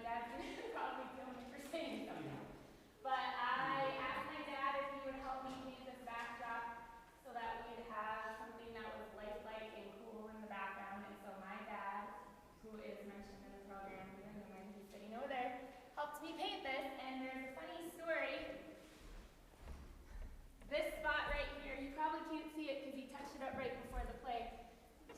dad's gonna probably kill me for saying something. But I asked my dad if he would help me paint this backdrop so that we'd have something that was lifelike and cool in the background. And so my dad, who is mentioned in the program, he's sitting over there, helped me paint this. And there's a funny story. This spot right here, you probably can't see it because he touched it up right before the play.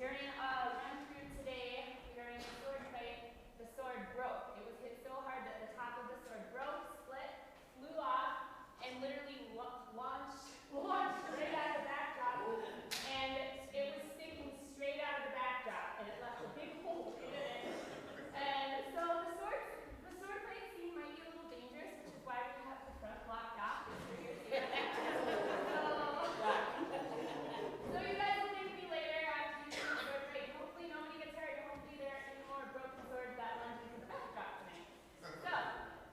During a run through today, during a sword fight, the sword broke. It was hit so hard that the top of the sword broke, split, flew off, and literally launched right out of the backdrop. And it was sticking straight out of the backdrop, and it left a big hole in it. And so the sword fight scene might be a little dangerous, which is why we have the front blocked off. So you guys will thank me later after you see the sword fight. Hopefully nobody gets hurt, and hopefully there aren't any more broken swords that lunge into the backdrop tonight. So,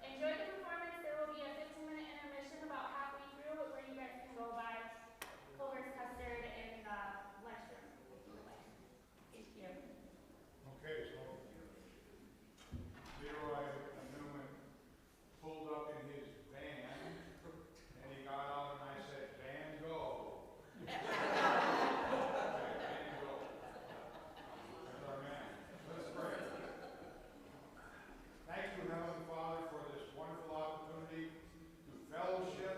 enjoy the performance. There will be a 15-minute intermission about halfway through where you guys can go buy Culver's custard in the lunchroom if you would like. Thank you. Okay, so Leroy Newman pulled up in his van, and he got out, and I said, "Van, go." Van, go. That's our man. Let's pray. Thank you, Heavenly Father, for this wonderful opportunity to fellowship,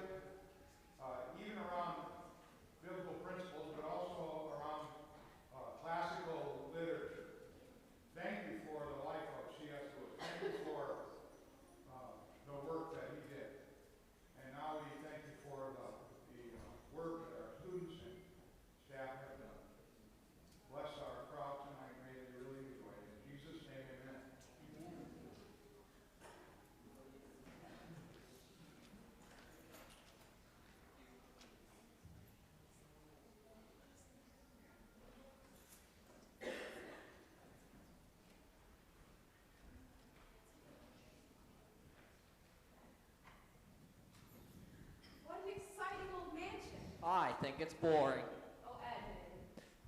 even around biblical principles, but also around classical literature. Thank you for the life of C.S. Lewis. Thank you for the work that he did. And now we thank you for the work that our students and staff have done. Bless our crowd tonight. May they really enjoy it. In Jesus' name, amen. Amen. What an exciting old mansion. I think it's boring. Oh, Ed.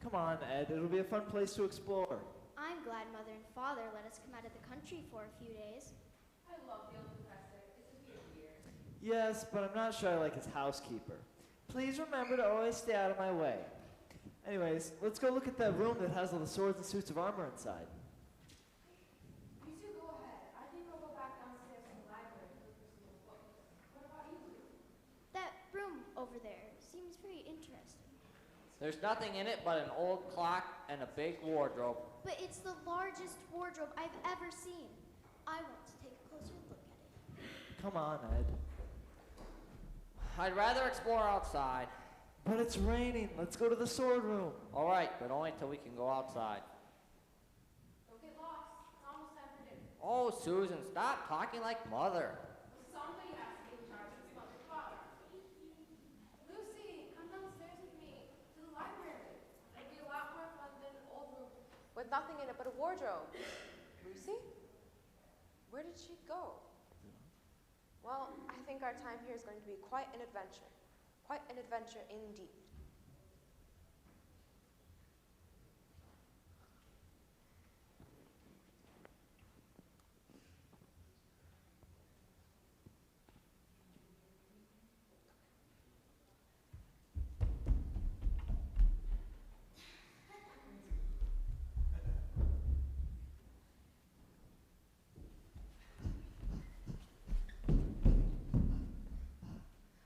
Come on, Ed. It'll be a fun place to explore. I'm glad Mother and Father let us come out of the country for a few days. I love the old professor. Isn't he a dear? Yes, but I'm not sure I like his housekeeper. Please remember to always stay out of my way. Anyways, let's go look at that room that has all the swords and suits of armor inside. You two go ahead. I think I'll go back downstairs to the library and look for some more books. What about you? That room over there seems very interesting. There's nothing in it but an old clock and a big wardrobe. But it's the largest wardrobe I've ever seen. I want to take a closer look at it. Come on, Ed. I'd rather explore outside. But it's raining. Let's go to the sword room. All right, but only until we can go outside. Don't get lost. It's almost time for dinner. Oh, Susan, stop talking like mother. Somebody has to be in charge of mother and father. Lucy, come downstairs with me to the library. It'll be a lot more fun than an old room with nothing in it but a wardrobe. Lucy? Where did she go? Well, I think our time here is going to be quite an adventure. Quite an adventure indeed.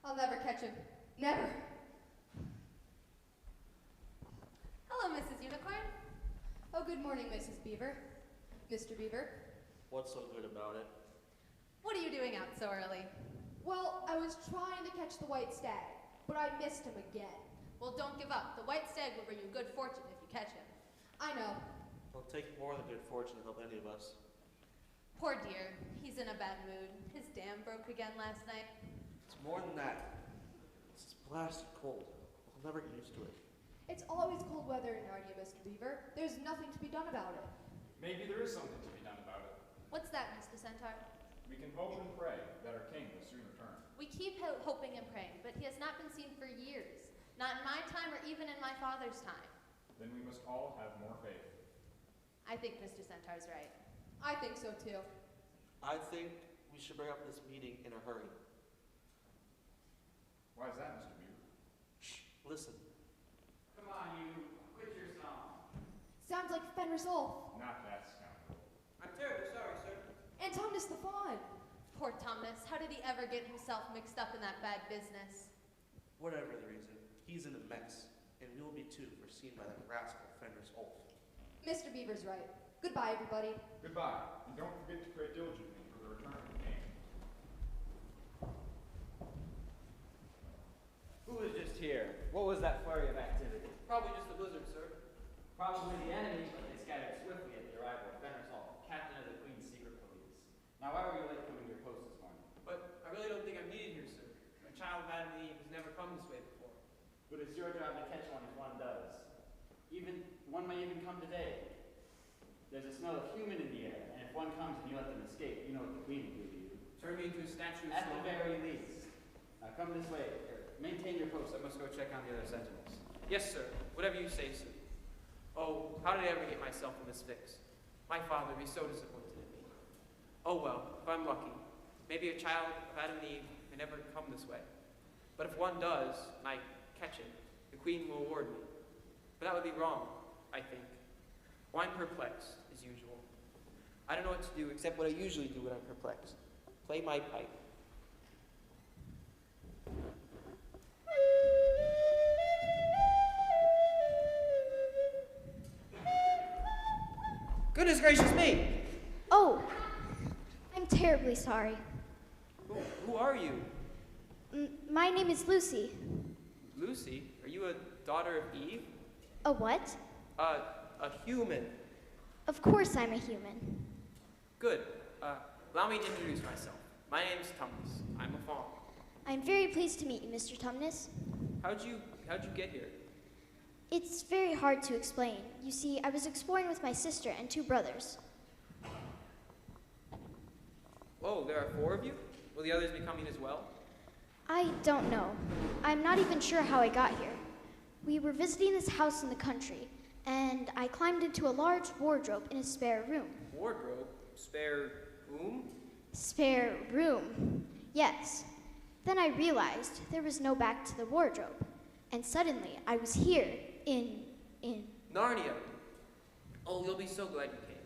I'll never catch him. Never. Hello, Mrs. Unicorn. Oh, good morning, Mrs. Beaver. Mr. Beaver. What's so good about it? What are you doing out so early? Well, I was trying to catch the white stag, but I missed him again. Well, don't give up. The white stag will bring you good fortune if you catch him. I know. It'll take more than good fortune to help any of us. Poor dear. He's in a bad mood. His dam broke again last night. It's more than that. It's blasted cold. We'll never get used to it. It's always cold weather in Narnia, Mr. Beaver. There's nothing to be done about it. Maybe there is something to be done about it. What's that, Mr. Centaur? We can hope and pray that our king will soon return. We keep hoping and praying, but he has not been seen for years. Not in my time or even in my father's time. Then we must all have more faith. I think Mr. Centaur's right. I think so, too. I think we should bring up this meeting in a hurry. Why is that, Mr. Beaver? Shh, listen. Come on, you. Quit your song. Sounds like Fenris Ulf. Not that scoundrel. I'm terribly sorry, sir. And Tumnus the Fawn. Poor Tumnus, how did he ever get himself mixed up in that bad business? Whatever the reason, he's in a mess, and we will be too for seen by that rascal Fenris Ulf. Mr. Beaver's right. Goodbye, everybody. Goodbye, and don't forget to pray diligently for the return of the king. Who was just here? What was that flurry of activity? Probably just the blizzard, sir. Probably the enemy, but they scattered swiftly at the arrival of Fenris Hall, captain of the Queen's secret police. Now, why were you late coming to your post this morning? But I really don't think I'm needed here, sir. A child of Adam and Eve has never come this way before. But it's your job to catch one if one does. One may even come today. There's a smell of human in the air, and if one comes and you let them escape, you know what the Queen will do to you. Turn me into a statue of At the snow. very least. Now come this way. Maintain your post. I must go check on the other sentinels. Yes, sir. Whatever you say, sir. Oh, how did I ever get myself in this fix? My father would be so disappointed in me. Oh well, if I'm lucky, maybe a child of Adam and Eve may never come this way. But if one does, and I catch it, the Queen will award me. But that would be wrong, I think. Well, I'm perplexed, as usual. I don't know what to do except what I usually do when I'm perplexed. Play my pipe. Goodness gracious me! Oh, I'm terribly sorry. Who are you? My name is Lucy. Lucy? Are you a daughter of Eve? A what? A human. Of course I'm a human. Good. Allow me to introduce myself. My name's Tumnus. I'm a fawn. I'm very pleased to meet you, Mr. Tumnus. How'd you get here? It's very hard to explain. You see, I was exploring with my sister and 2 brothers. Oh, there are 4 of you? Will the others be coming as well? I don't know. I'm not even sure how I got here. We were visiting this house in the country, and I climbed into a large wardrobe in a spare room. Wardrobe? Spare room? Spare room. Yes. Then I realized there was no back to the wardrobe, and suddenly I was here in Narnia. Oh, you'll be so glad you came.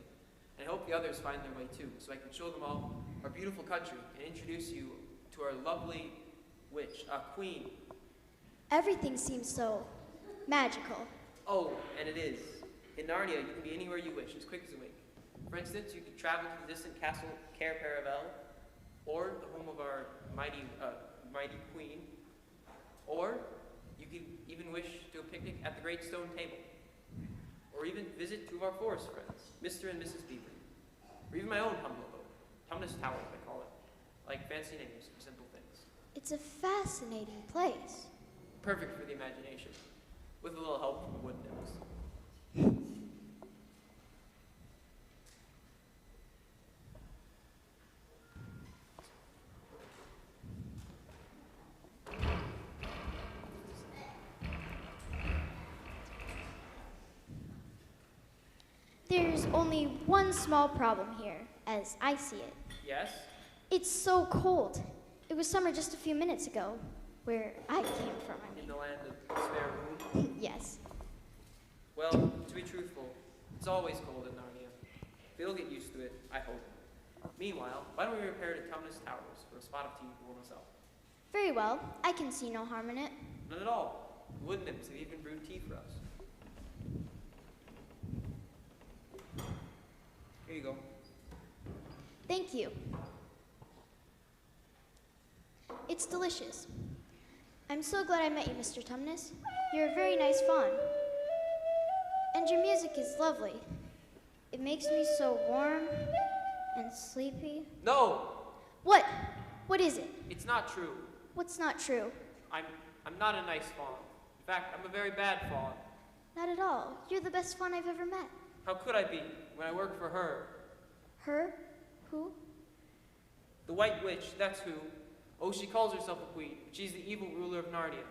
And I hope the others find their way too, so I can show them all our beautiful country and introduce you to our lovely witch, queen. Everything seems so magical. Oh, and it is. In Narnia, you can be anywhere you wish, as quick as a wink. For instance, you can travel to the distant castle Cair Paravel, or the home of our mighty queen, or you could even wish to do a picnic at the Great Stone Table, or even visit 2 of our forest friends, Mr. and Mrs. Beaver, or even my own humble abode, Tumnus Tower, I call it, like fancy names for simple things. It's a fascinating place. Perfect for the imagination, with a little help from the wood nymphs. There's only one small problem here, as I see it. Yes? It's so cold. It was summer just a few minutes ago, where I came from, I In mean. the land of spare room? Yes. Well, to be truthful, it's always cold in Narnia. But you'll get used to it, I hope. Meanwhile, why don't we repair to Tumnus Towers for a spot of tea to warm us up? Very well. I can see no harm in it. None at all. The wood nymphs have even brewed tea for us. Here you go. Thank you. It's delicious. I'm so glad I met you, Mr. Tumnus. You're a very nice fawn. And your music is lovely. It makes me so warm and sleepy. No! What? What is it? It's not true. What's not true? I'm not a nice fawn. In fact, I'm a very bad fawn. Not at all. You're the best fawn I've ever met. How could I be when I work for her? Her? Who? The White Witch, that's who. Oh, she calls herself a queen, but she's the evil ruler of Narnia.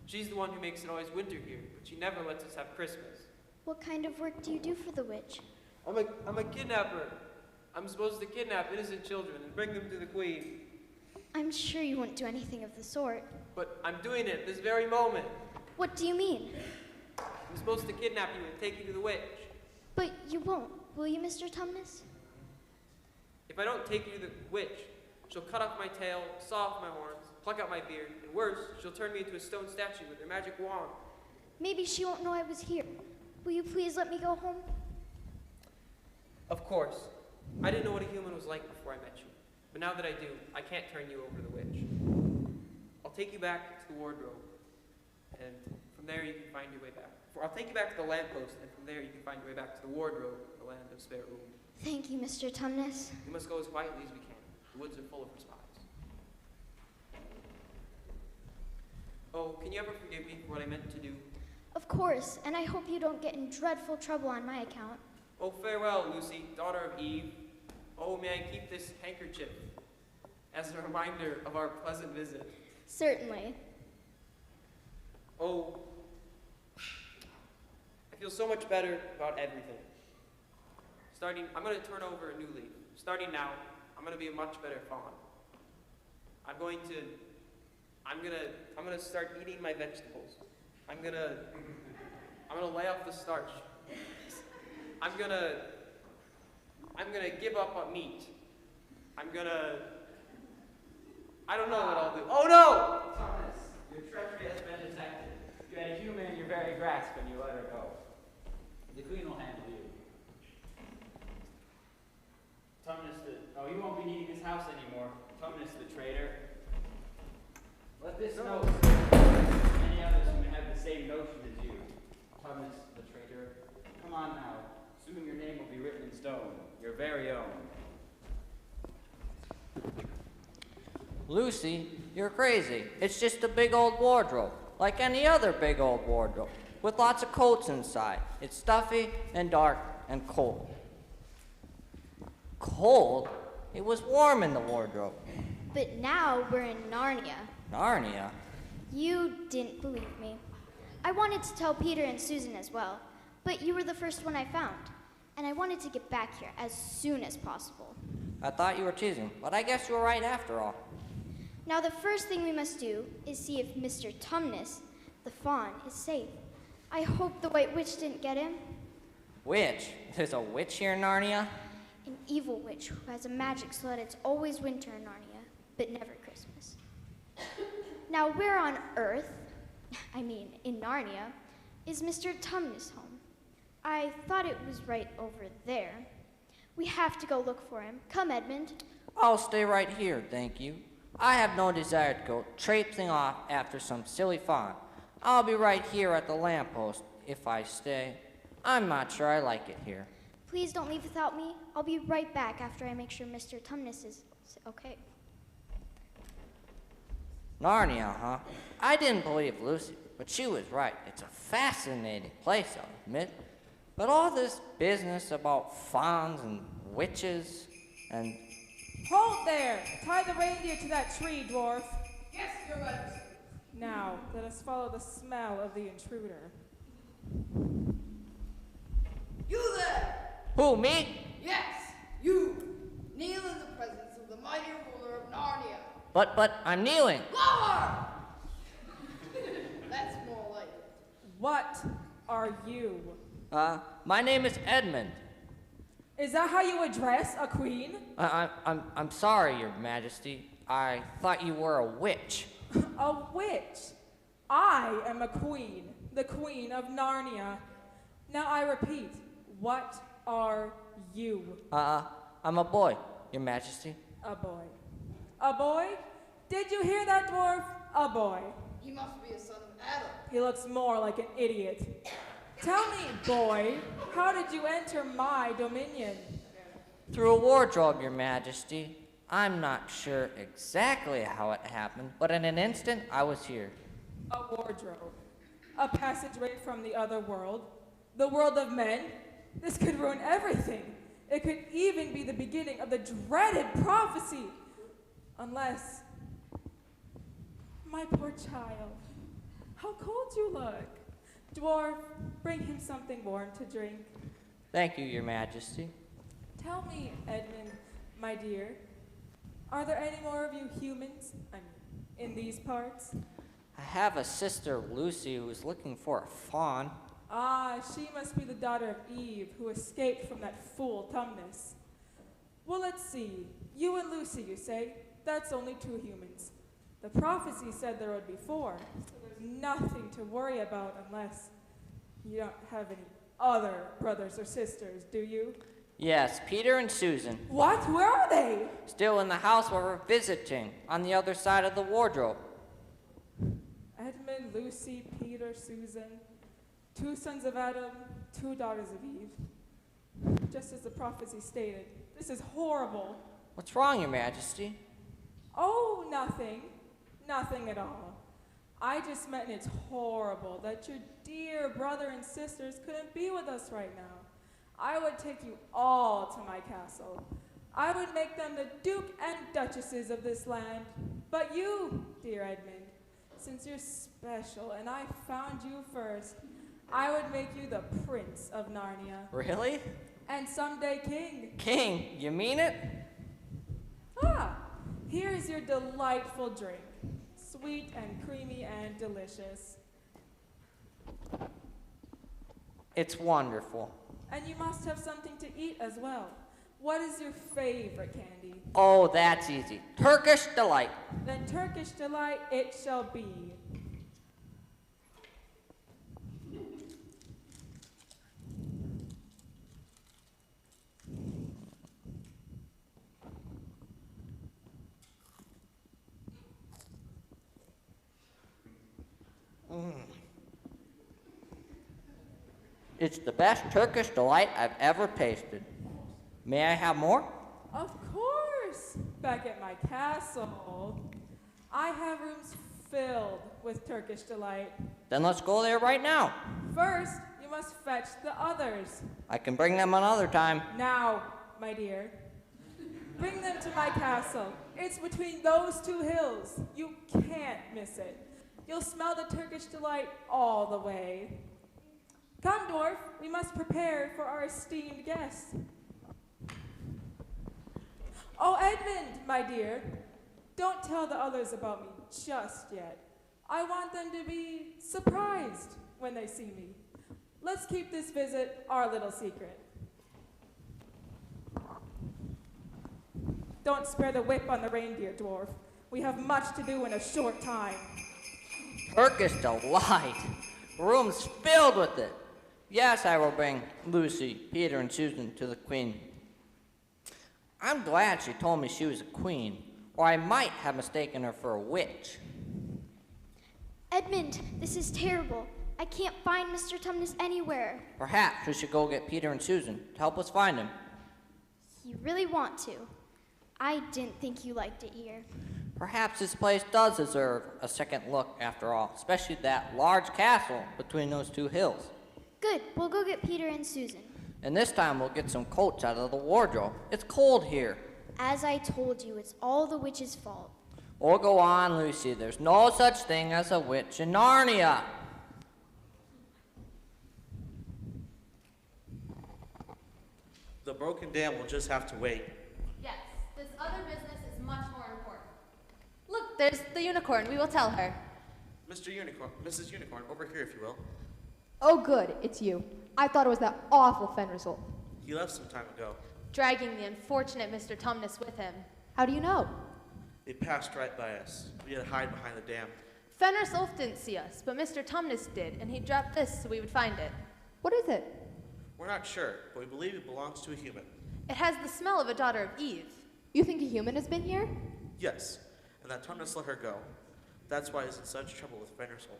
She's the one who makes it always winter here, but she never lets us have Christmas. What kind of work do you do for the witch? I'm a kidnapper. I'm supposed to kidnap innocent children and bring them to the Queen. I'm sure you wouldn't do anything of the sort. But I'm doing it this very moment. What do you mean? I'm supposed to kidnap you and take you to the witch. But you won't, will you, Mr. Tumnus? If I don't take you to the witch, she'll cut off my tail, saw off my horns, pluck out my beard, and worse, she'll turn me into a stone statue with her magic wand. Maybe she won't know I was here. Will you please let me go home? Of course. I didn't know what a human was like before I met you. But now that I do, I can't turn you over to the witch. I'll take you back to the wardrobe, and from there you can find your way back. I'll take you back to the lamppost, and from there you can find your way back to the wardrobe, the land of spare room. Thank you, Mr. Tumnus. We must go as quietly as we can. The woods are full of spies. Oh, can you ever forgive me for what I meant to do? Of course, and I hope you don't get in dreadful trouble on my account. Oh, farewell, Lucy, daughter of Eve. Oh, may I keep this handkerchief as a reminder of our pleasant visit? Certainly. Oh, I feel so much better about everything. I'm going to turn over a new leaf. Starting now, I'm going to be a much better fawn. I'm going to start eating my vegetables. I'm going to lay off the starch. I'm going to give up on meat. I don't know what I'll do. Oh no! Thomas, your treachery has been detected. You had a human in your very grasp and you let her go. The Queen will handle you. Tumnus you won't be needing this house anymore. Tumnus the traitor. Let this know any others who may have the same notion as you. Tumnus the traitor. Come on now. Soon your name will be written in stone. Your very own. Lucy, you're crazy. It's just a big old wardrobe, like any other big old wardrobe, with lots of coats inside. It's stuffy and dark and cold. Cold? It was warm in the wardrobe. But now we're in Narnia. Narnia? You didn't believe me. I wanted to tell Peter and Susan as well, but you were the first one I found, and I wanted to get back here as soon as possible. I thought you were teasing, but I guess you were right after all. Now the first thing we must do is see if Mr. Tumnus, the fawn, is safe. I hope the White Witch didn't get him. Witch? There's a witch here in Narnia? An evil witch who has a magic so that it's always winter in Narnia, but never Christmas. Now where on earth, in Narnia, is Mr. Tumnus' home? I thought it was right over there. We have to go look for him. Come, Edmund. I'll stay right here, thank you. I have no desire to go traipsing off after some silly fawn. I'll be right here at the lamppost if I stay. I'm not sure I like it here. Please don't leave without me. I'll be right back after I make sure Mr. Tumnus is okay. Narnia, huh? I didn't believe Lucy, but she was right. It's a fascinating place, I'll admit. But all this business about fawns and witches and... Hold there! Tie the reindeer to that tree, dwarf. Yes, Your Majesty. Now, let us follow the smell of the intruder. You there! Who, me? Yes, you. Kneel in the presence of the mighty ruler of Narnia. But I'm kneeling. Lower! That's more like it. What are you? My name is Edmund. Is that how you address a queen? I'm sorry, Your Majesty. I thought you were a witch. A witch? I am a queen, the queen of Narnia. Now I repeat, what are you? I'm a boy, Your Majesty. A boy. A boy? Did you hear that, dwarf? A boy. He must be a son of Adam. He looks more like an idiot. Tell me, boy, how did you enter my dominion? Through a wardrobe, Your Majesty. I'm not sure exactly how it happened, but in an instant, I was here. A wardrobe. A passageway from the other world. The world of men. This could ruin everything. It could even be the beginning of the dreaded prophecy. Unless... My poor child. How cold you look. Dwarf, bring him something warm to drink. Thank you, Your Majesty. Tell me, Edmund, my dear, are there any more of you humans, in these parts? I have a sister, Lucy, who's looking for a fawn. Ah, she must be the daughter of Eve, who escaped from that fool Tumnus. Well, let's see. You and Lucy, you say? That's only 2 humans. The prophecy said there would be 4, so there's nothing to worry about unless you don't have any other brothers or sisters, do you? Yes, Peter and Susan. What? Where are they? Still in the house where we're visiting, on the other side of the wardrobe. Edmund, Lucy, Peter, Susan. 2 sons of Adam, 2 daughters of Eve. Just as the prophecy stated. This is horrible. What's wrong, Your Majesty? Oh, nothing. Nothing at all. I just meant it's horrible that your dear brother and sisters couldn't be with us right now. I would take you all to my castle. I would make them the Duke and Duchesses of this land. But you, dear Edmund, since you're special and I found you first, I would make you the Prince of Narnia. Really? And someday King. King, you mean it? Ah, here is your delightful drink. Sweet and creamy and delicious. It's wonderful. And you must have something to eat as well. What is your favorite candy? Oh, that's easy. Turkish Delight. Then Turkish Delight it shall be. It's the best Turkish Delight I've ever tasted. May I have more? Of course. Back at my castle, I have rooms filled with Turkish Delight. Then let's go there right now. First, you must fetch the others. I can bring them another time. Now, my dear, bring them to my castle. It's between those 2 hills. You can't miss it. You'll smell the Turkish Delight all the way. Come, dwarf, we must prepare for our esteemed guest. Oh, Edmund, my dear, don't tell the others about me just yet. I want them to be surprised when they see me. Let's keep this visit our little secret. Don't spare the whip on the reindeer, dwarf. We have much to do in a short time. Turkish Delight. Rooms filled with it. Yes, I will bring Lucy, Peter, and Susan to the Queen. I'm glad she told me she was a queen, or I might have mistaken her for a witch. Edmund, this is terrible. I can't find Mr. Tumnus anywhere. Perhaps we should go get Peter and Susan to help us find him. You really want to? I didn't think you liked it here. Perhaps this place does deserve a second look after all, especially that large castle between those 2 hills. Good, we'll go get Peter and Susan. And this time we'll get some coats out of the wardrobe. It's cold here. As I told you, it's all the witch's fault. Oh, go on, Lucy. There's no such thing as a witch in Narnia. The broken dam will just have to wait. Yes, this other business is much more important. Look, there's the unicorn. We will tell her. Mr. Unicorn, Mrs. Unicorn, over here if you will. Oh, good, it's you. I thought it was that awful Fenrisol. He left some time ago. Dragging the unfortunate Mr. Tumnus with him. How do you know? They passed right by us. We had to hide behind the dam. Fenris Ulf didn't see us, but Mr. Tumnus did, and he dropped this so we would find it. What is it? We're not sure, but we believe it belongs to a human. It has the smell of a daughter of Eve. You think a human has been here? Yes, and that Tumnus let her go. That's why he's in such trouble with Fenris Ulf.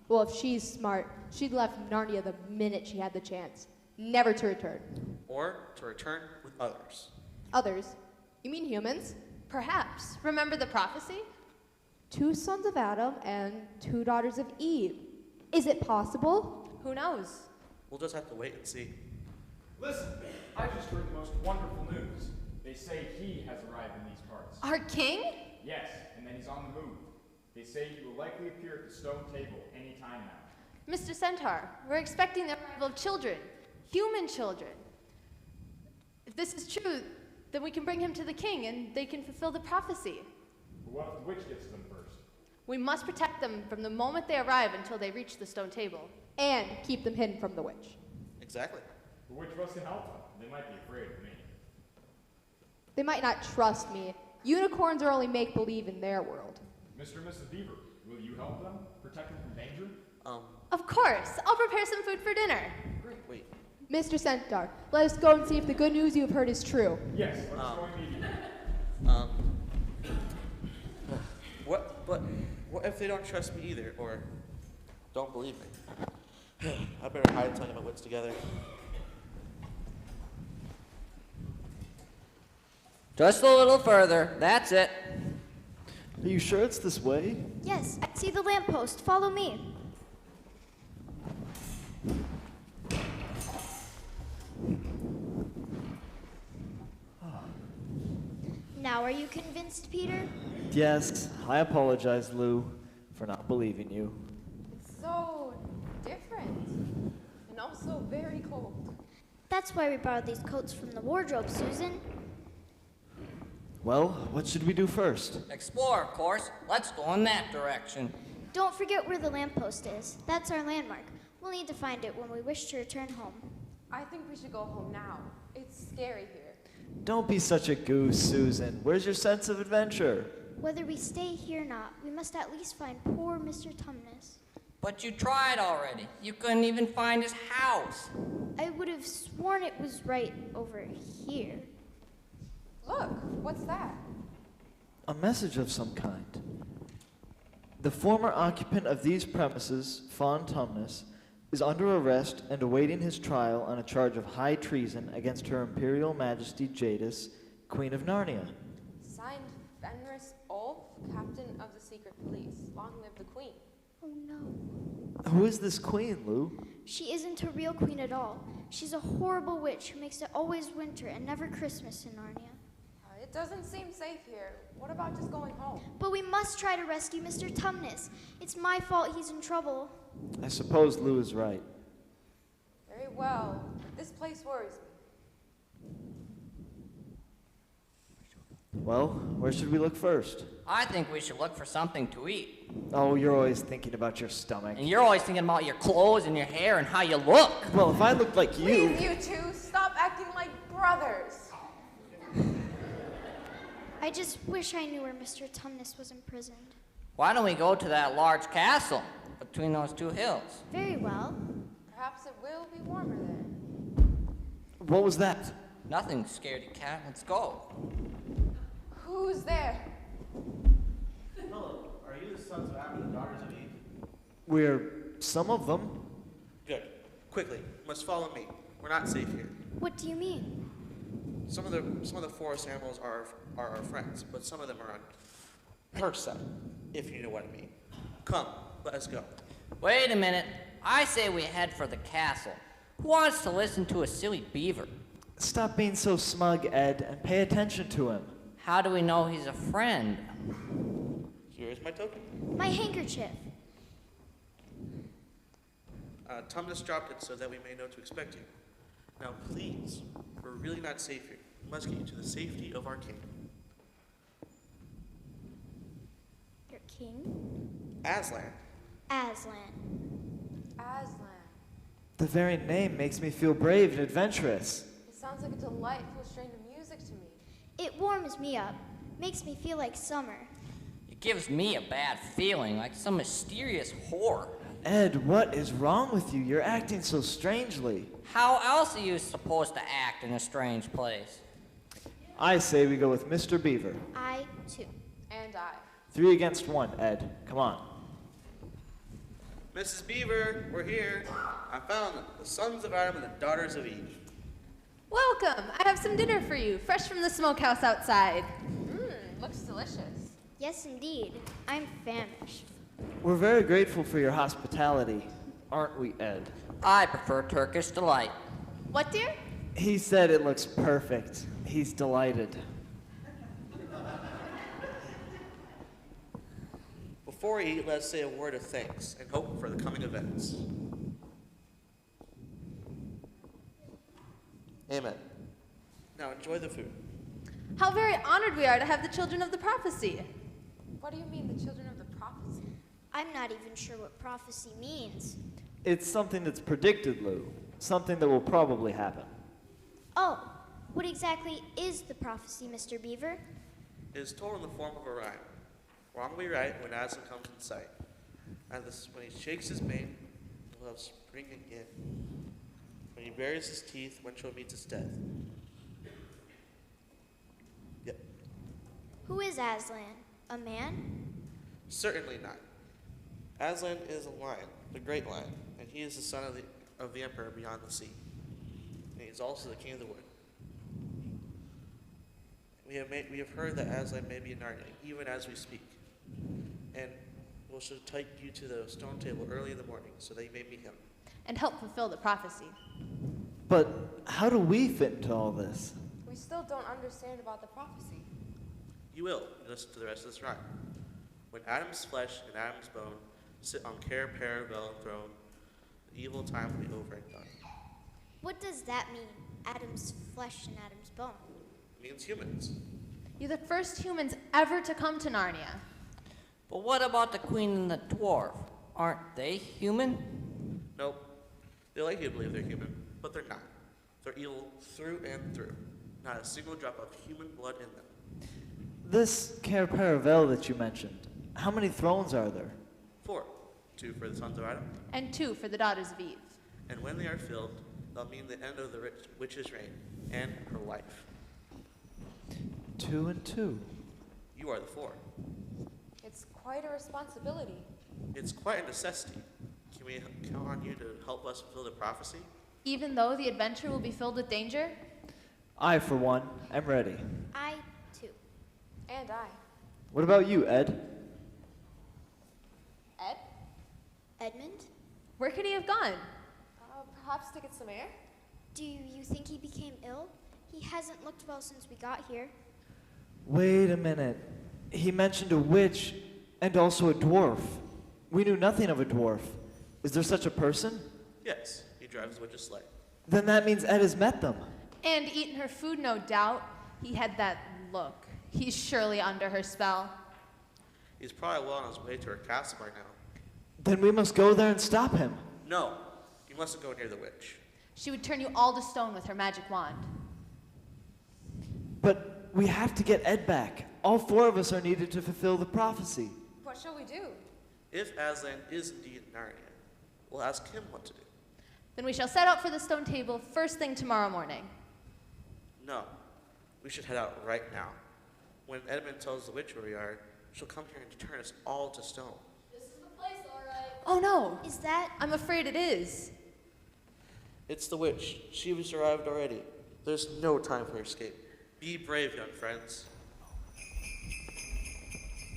Well, if she's smart, she'd left Narnia the minute she had the chance. Never to return. Or to return with others. Others? You mean humans? Perhaps. Remember the prophecy? 2 sons of Adam and 2 daughters of Eve. Is it possible? Who knows? We'll just have to wait and see. Listen, I just heard the most wonderful news. They say he has arrived in these parts. Our king? Yes, and that he's on the move. They say he will likely appear at the stone table any time now. Mr. Centaur, we're expecting the arrival of children. Human children. If this is true, then we can bring him to the king and they can fulfill the prophecy. But what if the witch gets to them first? We must protect them from the moment they arrive until they reach the stone table. And keep them hidden from the witch. Exactly. But which of us can help them? They might be afraid of me. They might not trust me. Unicorns are only make-believe in their world. Mr. and Mrs. Beaver, will you help them? Protect them from danger? Of course. I'll prepare some food for dinner. Wait. Mr. Centaur, let us go and see if the good news you have heard is true. Yes, let's go immediately. What if they don't trust me either, or don't believe me? I better hide until I get my wits together. Just a little further. That's it. Are you sure it's this way? Yes, I see the lamppost. Follow me. Now are you convinced, Peter? Yes, I apologize, Lou, for not believing you. It's so different. And also very cold. That's why we borrowed these coats from the wardrobe, Susan. Well, what should we do first? Explore, of course. Let's go in that direction. Don't forget where the lamppost is. That's our landmark. We'll need to find it when we wish to return home. I think we should go home now. It's scary here. Don't be such a goose, Susan. Where's your sense of adventure? Whether we stay here or not, we must at least find poor Mr. Tumnus. But you tried already. You couldn't even find his house. I would have sworn it was right over here. Look, what's that? A message of some kind. The former occupant of these premises, Fawn Tumnus, is under arrest and awaiting his trial on a charge of high treason against Her Imperial Majesty Jadis, Queen of Narnia. Signed, Fenris Ulf, Captain of the Secret Police. Long live the Queen. Oh no. Who is this queen, Lou? She isn't a real queen at all. She's a horrible witch who makes it always winter and never Christmas in Narnia. It doesn't seem safe here. What about just going home? But we must try to rescue Mr. Tumnus. It's my fault he's in trouble. I suppose Lou is right. Very well. This place worries me. Well, where should we look first? I think we should look for something to eat. Oh, you're always thinking about your stomach. And you're always thinking about your clothes and your hair and how you look. Well, if I looked like you... Please, you two, stop acting like brothers. I just wish I knew where Mr. Tumnus was imprisoned. Why don't we go to that large castle between those two hills? Very well. Perhaps it will be warmer there. What was that? Nothing, scaredy cat. Let's go. Who's there? Hello, are you the sons of Adam and the daughters of Eve? We're some of them. Good. Quickly, you must follow me. We're not safe here. What do you mean? Some of the forest animals are our friends, but some of them are on her side, if you know what I mean. Come, let us go. Wait a minute. I say we head for the castle. Who wants to listen to a silly beaver? Stop being so smug, Ed, and pay attention to him. How do we know he's a friend? Here's my token. My handkerchief. Tumnus dropped it so that we may know to expect you. Now, please, we're really not safe here. We must get you to the safety of our kingdom. Your king? Aslan. Aslan. Aslan. The very name makes me feel brave and adventurous. It sounds like a delightful strain of music to me. It warms me up. Makes me feel like summer. It gives me a bad feeling, like some mysterious horror. Ed, what is wrong with you? You're acting so strangely. How else are you supposed to act in a strange place? I say we go with Mr. Beaver. I, too. And I. 3 against 1, Ed. Come on. Mrs. Beaver, we're here. I found the sons of Adam and the daughters of Eve. Welcome. I have some dinner for you, fresh from the smokehouse outside. Looks delicious. Yes, indeed. I'm famished. We're very grateful for your hospitality, aren't we, Ed? I prefer Turkish delight. What, dear? He said it looks perfect. He's delighted. Before we eat, let's say a word of thanks and hope for the coming events. Amen. Now enjoy the food. How very honored we are to have the children of the prophecy. What do you mean, the children of the prophecy? I'm not even sure what prophecy means. It's something that's predicted, Lou. Something that will probably happen. Oh, what exactly is the prophecy, Mr. Beaver? It is told in the form of a rhyme. Wrong we right when Aslan comes in sight. And when he shakes his mane, he'll have spring again. When he bares his teeth, when shall meet his death. Yep. Who is Aslan? A man? Certainly not. Aslan is a lion, the great lion, and he is the son of the emperor beyond the sea. And he is also the king of the wood. We have heard that Aslan may be in Narnia, even as we speak. And we should take you to the stone table early in the morning, so that you may meet him. And help fulfill the prophecy. But how do we fit into all this? We still don't understand about the prophecy. You will, listen to the rest of this rhyme. When Adam's flesh and Adam's bone sit on Cair Paravel throne, the evil time will be over and done. What does that mean? Adam's flesh and Adam's bone. It means humans. You're the first humans ever to come to Narnia. But what about the queen and the dwarf? Aren't they human? Nope. They like you to believe they're human, but they're not. They're evil through and through. Not a single drop of human blood in them. This Cair Paravel that you mentioned, how many thrones are there? 4. 2 for the sons of Adam. And 2 for the daughters of Eve. And when they are filled, they'll mean the end of the witch's reign and her life. 2 and 2. You are the 4. It's quite a responsibility. It's quite a necessity. Can we count on you to help us fulfill the prophecy? Even though the adventure will be filled with danger? I, for one, am ready. I, too. And I. What about you, Ed? Ed? Edmund? Where could he have gone? Perhaps to get some air? Do you think he became ill? He hasn't looked well since we got here. Wait a minute. He mentioned a witch and also a dwarf. We knew nothing of a dwarf. Is there such a person? Yes, he drives the witch's sleigh. Then that means Ed has met them. And eaten her food, no doubt. He had that look. He's surely under her spell. He's probably well on his way to her castle right now. Then we must go there and stop him. No, you mustn't go near the witch. She would turn you all to stone with her magic wand. But we have to get Ed back. All 4 of us are needed to fulfill the prophecy. What shall we do? If Aslan is indeed in Narnia, we'll ask him what to do. Then we shall set out for the stone table first thing tomorrow morning. No, we should head out right now. When Edmund tells the witch where we are, she'll come here and turn us all to stone. This is the place, all right. Oh no! Is that... I'm afraid it is. It's the witch. She has arrived already. There's no time for escape. Be brave, young friends.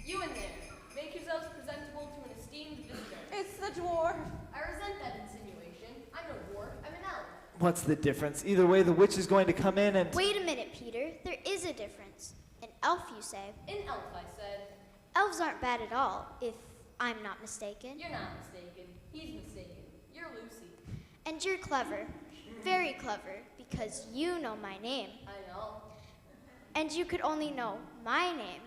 You in there, make yourselves presentable to an esteemed visitor. It's the dwarf. I resent that insinuation. I'm no dwarf, I'm an elf. What's the difference? Either way, the witch is going to come in and... Wait a minute, Peter. There is a difference. An elf, you say. An elf, I said. Elves aren't bad at all, if I'm not mistaken. You're not mistaken. He's mistaken. You're Lucy. And you're clever. Very clever, because you know my name. I know. And you could only know my name,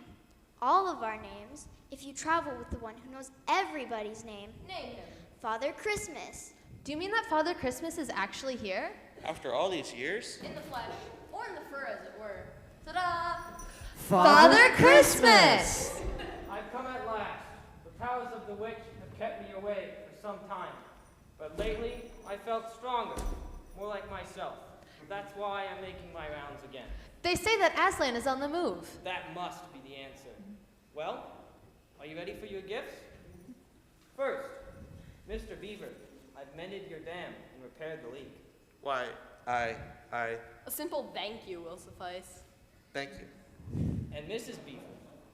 all of our names, if you travel with the one who knows everybody's name. Name him. Father Christmas. Do you mean that Father Christmas is actually here? After all these years? In the flesh, or in the fur, as it were. Ta-da! Father Christmas! I've come at last. The powers of the witch have kept me away for some time. But lately, I felt stronger, more like myself. That's why I'm making my rounds again. They say that Aslan is on the move. That must be the answer. Well, are you ready for your gifts? First, Mr. Beaver, I've mended your dam and repaired the leak. Why, I... A simple thank you will suffice. Thank you. And Mrs. Beaver,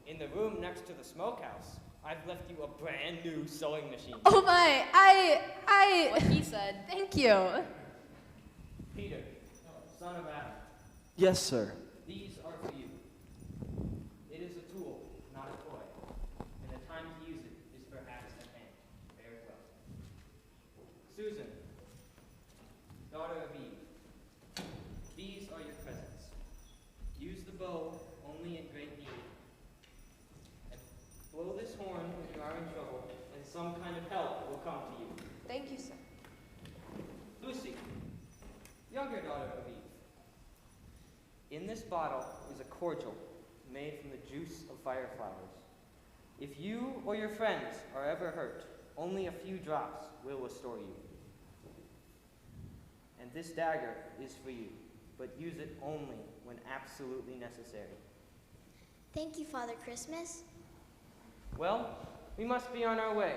in the room next to the smokehouse, I've left you a brand new sewing machine. Oh my, I... What he said. Thank you. Peter, son of Adam, Yes, sir. these are for you. It is a tool, not a toy, and the time to use it is perhaps at hand. Very well. Susan, daughter of Eve, these are your presents. bow only in great need. And blow this horn when you are in trouble, and some kind of help will come to you. Thank you, sir. Lucy, younger daughter of Eve. In this bottle is a cordial made from the juice of fire flowers. If you or your friends are ever hurt, only a few drops will restore you. And this dagger is for you, but use it only when absolutely necessary. Thank you, Father Christmas. Well, we must be on our way.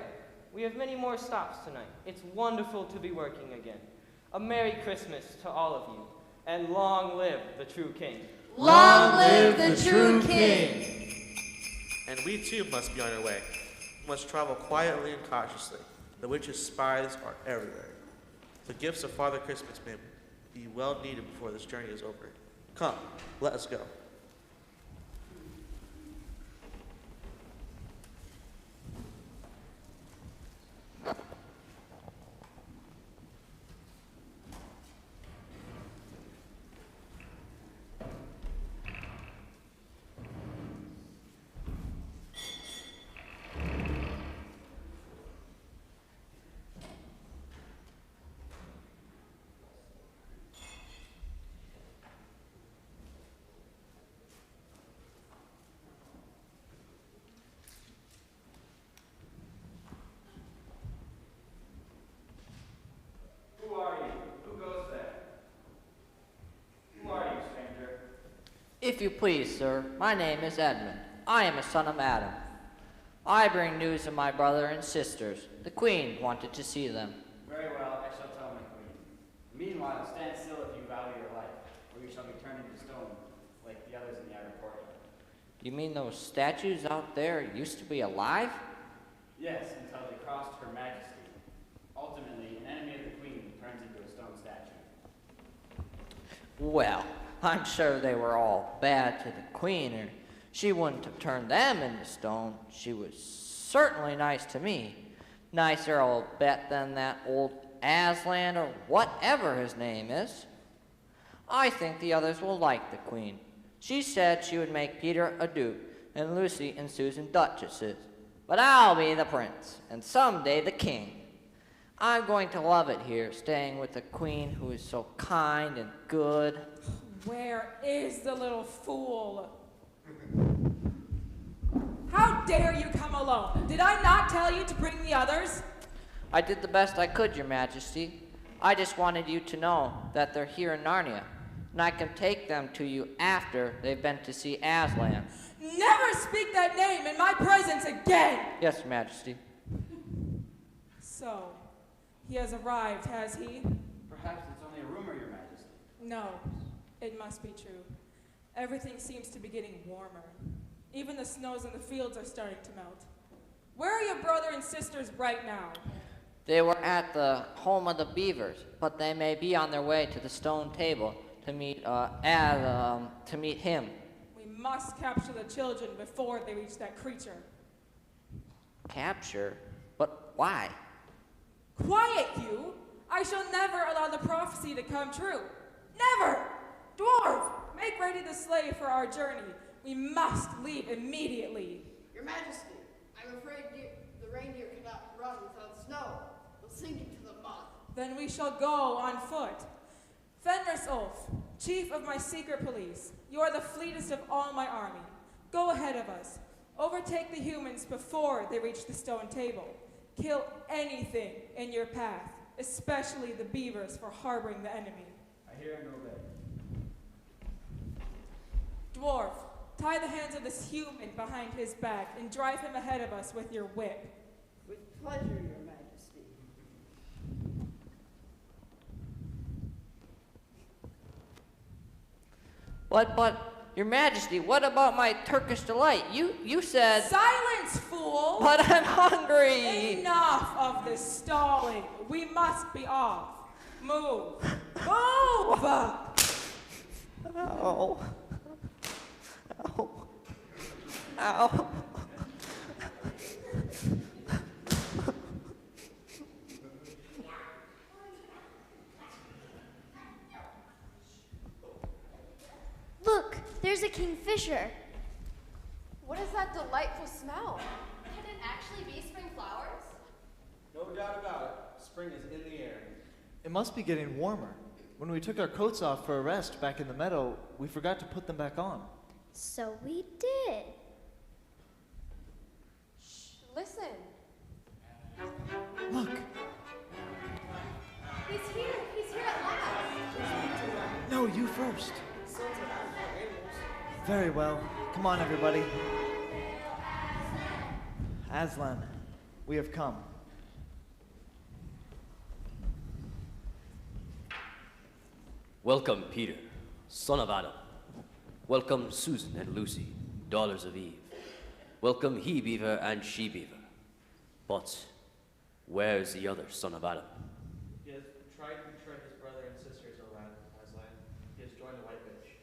We have many more stops tonight. It's wonderful to be working again. A Merry Christmas to all of you, and long live the true King. Long live the true King. And we too must be on our way. We must travel quietly and cautiously. The witch's spies are everywhere. The gifts of Father Christmas may be well needed before this journey is over. Come, let us go. Who are you? Who goes there? Who are you, stranger? If you please, sir, my name is Edmund. I am a son of Adam. I bring news of my brother and sisters. The Queen wanted to see them. Very well, I shall tell my queen. Meanwhile, stand still if you value your life, or you shall be turned into stone, like the others in the outer courtyard. You mean those statues out there used to be alive? Yes, until they crossed Her Majesty. Ultimately, an enemy of the queen turns into a stone statue. Well, I'm sure they were all bad to the Queen, or she wouldn't have turned them into stone. She was certainly nice to me. Nicer, I'll bet, than that old Aslan or whatever his name is. I think the others will like the Queen. She said she would make Peter a duke and Lucy and Susan duchesses. But I'll be the prince, and someday the king. I'm going to love it here, staying with the Queen who is so kind and good. Where is the little fool? How dare you come alone? Did I not tell you to bring the others? I did the best I could, Your Majesty. I just wanted you to know that they're here in Narnia, and I can take them to you after they've been to see Aslan. Never speak that name in my presence again! Yes, Your Majesty. So, he has arrived, has he? Perhaps it's only a rumor, Your Majesty. No, it must be true. Everything seems to be getting warmer. Even the snows in the fields are starting to melt. Where are your brother and sisters right now? They were at the home of the beavers, but they may be on their way to the stone table to meet him. We must capture the children before they reach that creature. Capture? But why? Quiet, you! I shall never allow the prophecy to come true. Never! Dwarf, make ready the sleigh for our journey. We must leave immediately. Your Majesty, I'm afraid the reindeer cannot run without snow. They'll sink into the mud. Then we shall go on foot. Fenris Ulf, chief of my secret police, you are the fleetest of all my army. Go ahead of us. Overtake the humans before they reach the stone table. Kill anything in your path, especially the beavers for harboring the enemy. I hear and obey. Dwarf, tie the hands of this human behind his back and drive him ahead of us with your whip. With pleasure, Your Majesty. But, Your Majesty, what about my Turkish delight? You said... Silence, fool! But I'm hungry! Enough of this stalling. We must be off. Move. Move! Ow. Ow. Ow. Look, there's There's a kingfisher. What is that delightful smell? Could it actually be spring flowers? No doubt about it. Spring is in the air. It must be getting warmer. When we took our coats off for a rest back in the meadow, we forgot to put them back on. So we did. Shh, listen. Look, He's here. He's here at last. no, you first. Very well. Come on, everybody. Aslan, we have come. Welcome, Peter, son of Adam. Welcome, Susan and Lucy, daughters of Eve. Welcome, he-beaver and she-beaver. But where's the other son of Adam? He has tried to betray his brother and sisters, Aslan. He has joined the White Witch.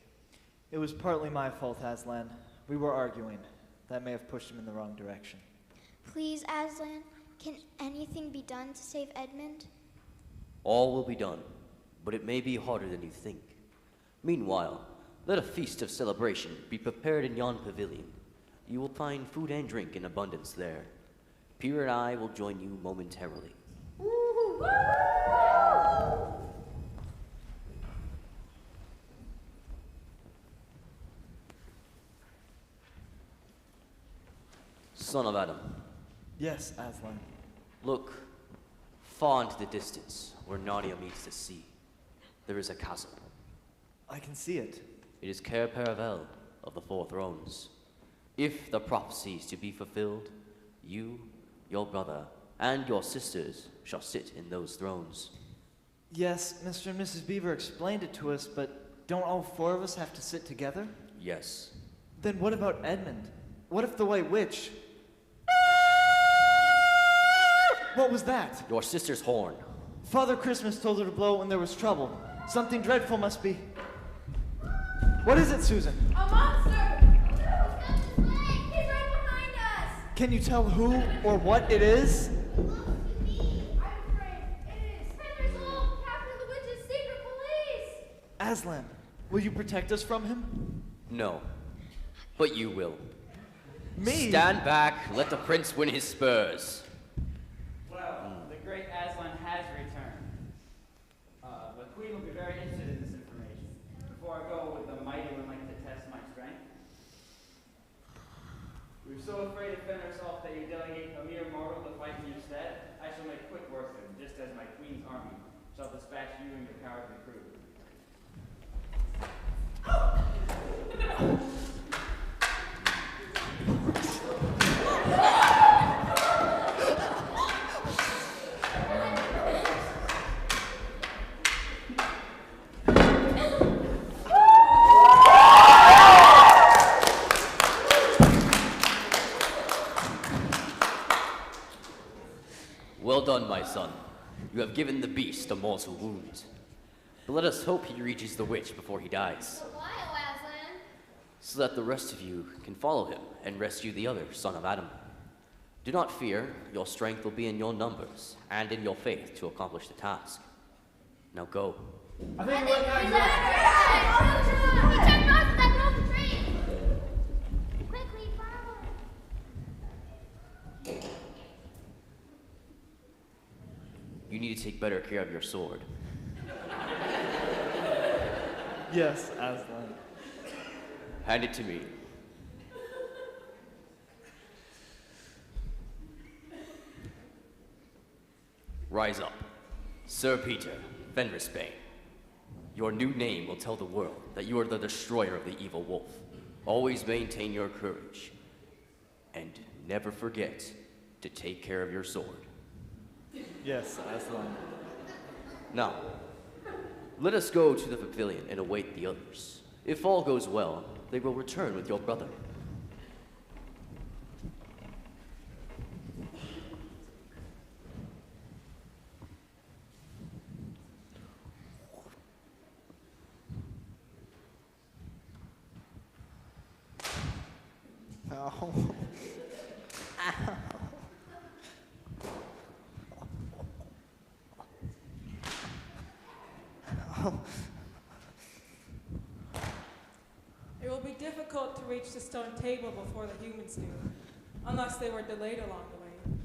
It was partly my fault, Aslan. We were arguing. That may have pushed him in the wrong direction. Please, Aslan, can anything be done to save Edmund? All will be done, but it may be harder than you think. Meanwhile, let a feast of celebration be prepared in yon pavilion. You will find food and drink in abundance there. Peter and I will join you momentarily. Son of Adam, Yes, Aslan. look far into the distance where Narnia meets the sea. There is a castle. I can see it. It is Cair Paravel of the Four Thrones. If the prophecy is to be fulfilled, you, your brother, and your sisters shall sit in those thrones. Yes, Mr. and Mrs. Beaver explained it to us, but don't all four of us have to sit together? Yes. Then what about Edmund? What if the White Witch... What was that? Your sister's horn. Father Christmas told her to blow it when there was trouble. Something dreadful must be. What is it, Susan? A monster! Oh no, he's right behind us! Can you tell who or what it is? I'm afraid it is Prince Resolve, Captain of the Witches' secret police! Aslan, will you protect us from him? No, but you will. Me? Stand back, let the prince win his spurs. Well, the great Aslan has returned. The Queen will be very interested in this information. Before I go, would the mighty one like to test my strength? We're so afraid to defend ourselves that you delegate a mere mortal to fight in your stead. I shall make quick work of him, just as my Queen's army shall dispatch you and your cowardly crew. Well done, my son. You have given the beast a mortal wound. But let us hope he reaches the witch before he dies, But why, oh Aslan? so that the rest of you can follow him and rescue the other son of Adam. Do not fear, your strength will be in your numbers and in your faith to accomplish the task. Now go. I think we're He turned north with that golden tree! Quickly, follow! You need to take better care of your sword. Yes, Aslan. Hand it to me. Rise up. Sir Peter, Fenrisbane. Your new name will tell the world that you are the destroyer of the evil wolf. Always maintain your courage. And never forget to take care of your sword. Yes, Aslan. Now, let us go to the pavilion and await the others. If all goes well, they will return with your brother. Oh. It will would be difficult to reach the stone table before the humans do, unless they were delayed along the way.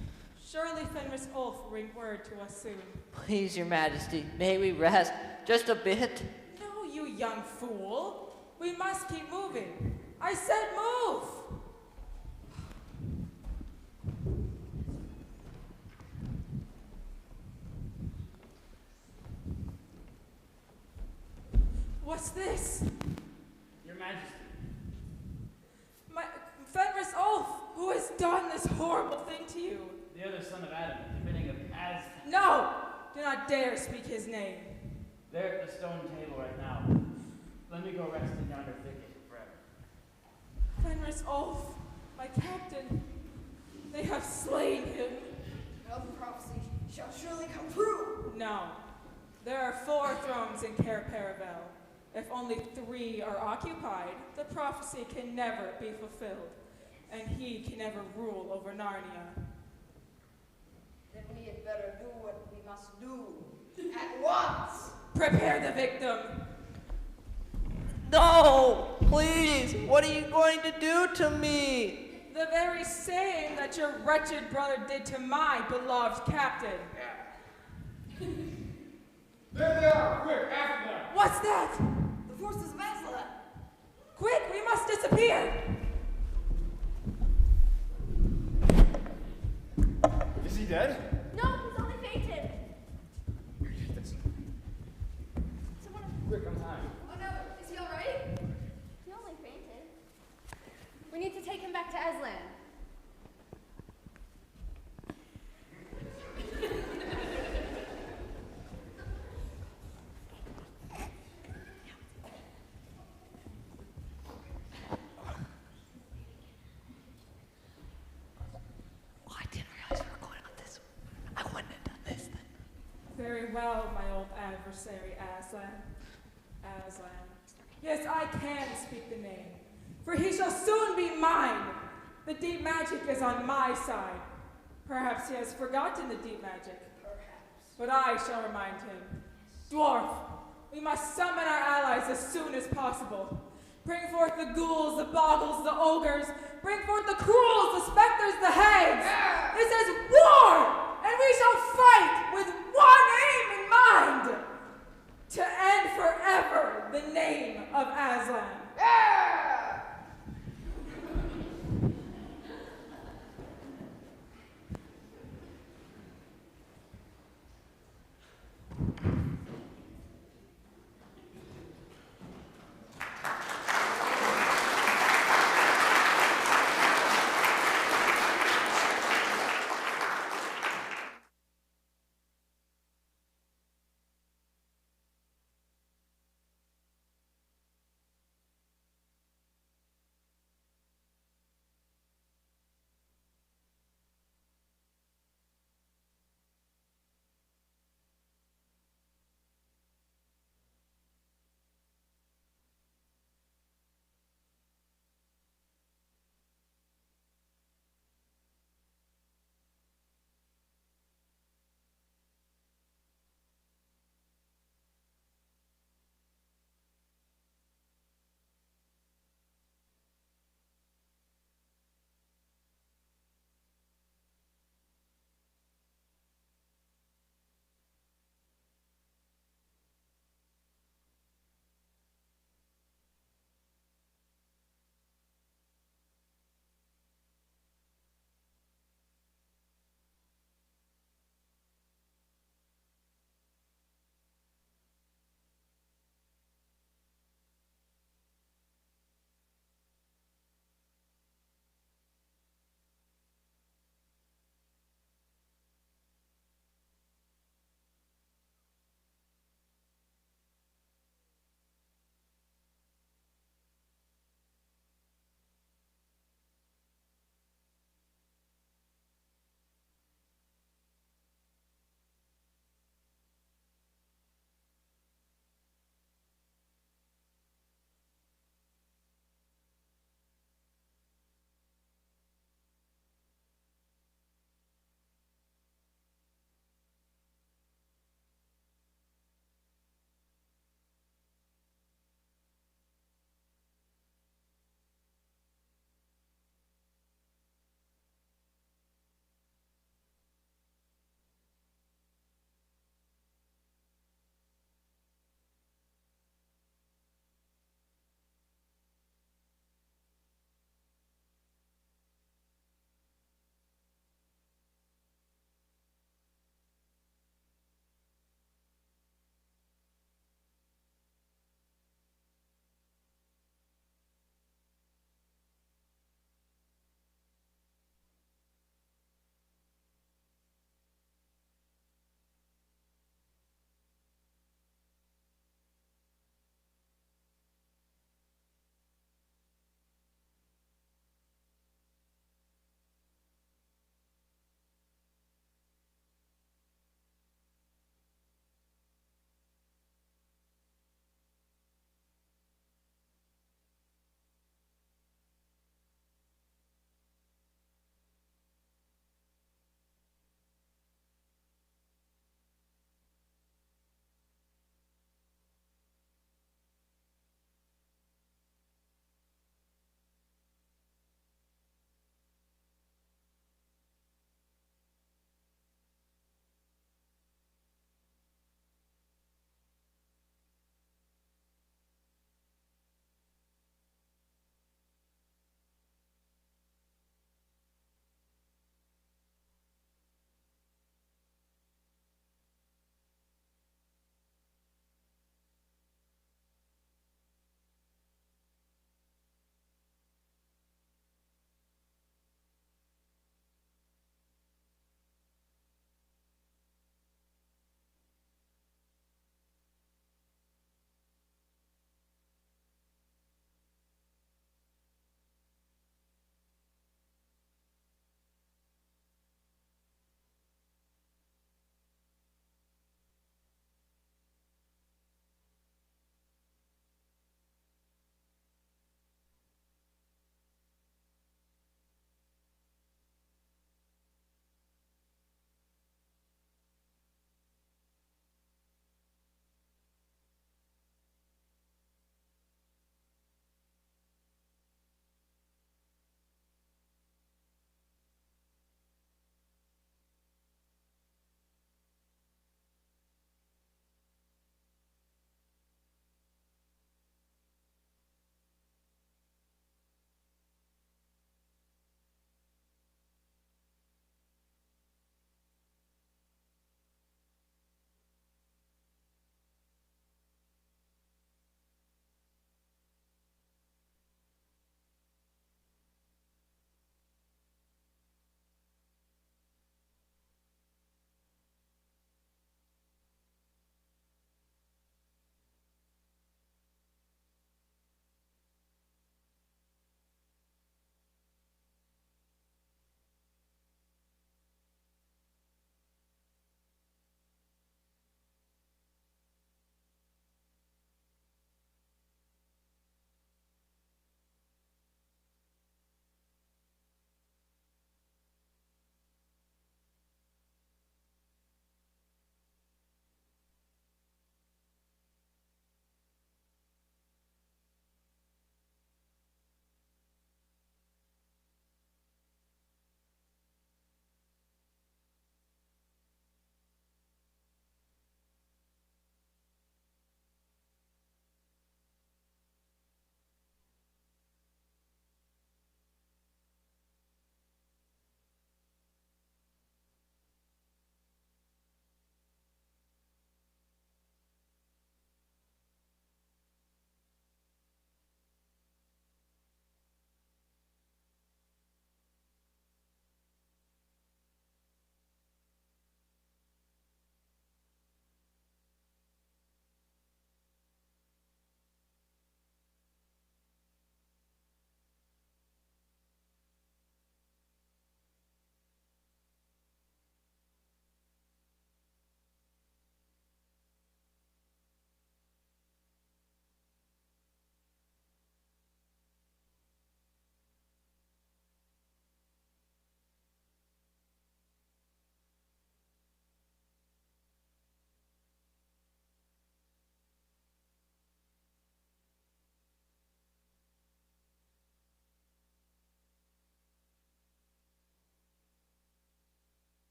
Surely Fenris Ulf will bring word to us soon. Please, your majesty, may we rest just a bit? No, you young fool. We must keep moving. I said move! What's this? Your Majesty. Fenris Ulf, who has done this horrible thing to you? The other son of Adam, committing of as. No! Do not dare speak his name. They're at the stone table right now. Let me go rest in yonder thicket forever. Fenris Ulf, my captain. They have slain him. Now the prophecy shall surely come true. No. There are 4 thrones in Cair Paravel. If only 3 are occupied, the prophecy can never be fulfilled, and he can never rule over Narnia. Then we had better do what we must do. At once! Prepare the victim! No! Please! What are you going to do to me? The very same that your wretched brother did to my beloved captain. There they are! Quick, after them! What's that? The forces of Aslan! Quick, we must disappear! Is he dead? No, he's only fainted. Quick, I'm time. Oh no, is he alright? He only fainted. We need to take him back to Aslan. Very well, my old adversary, Aslan. Aslan. Yes, I can speak the name, for he shall soon be mine. The deep magic is on my side. Perhaps he has forgotten the deep magic. Perhaps. But I shall remind him. Dwarf, we must summon our allies as soon as possible. Bring forth the ghouls, the boggles, the ogres. Bring forth the cruels, the specters, the hags. Yeah. This is war! And we shall fight with one aim in mind, to end forever the name of Aslan. Yeah!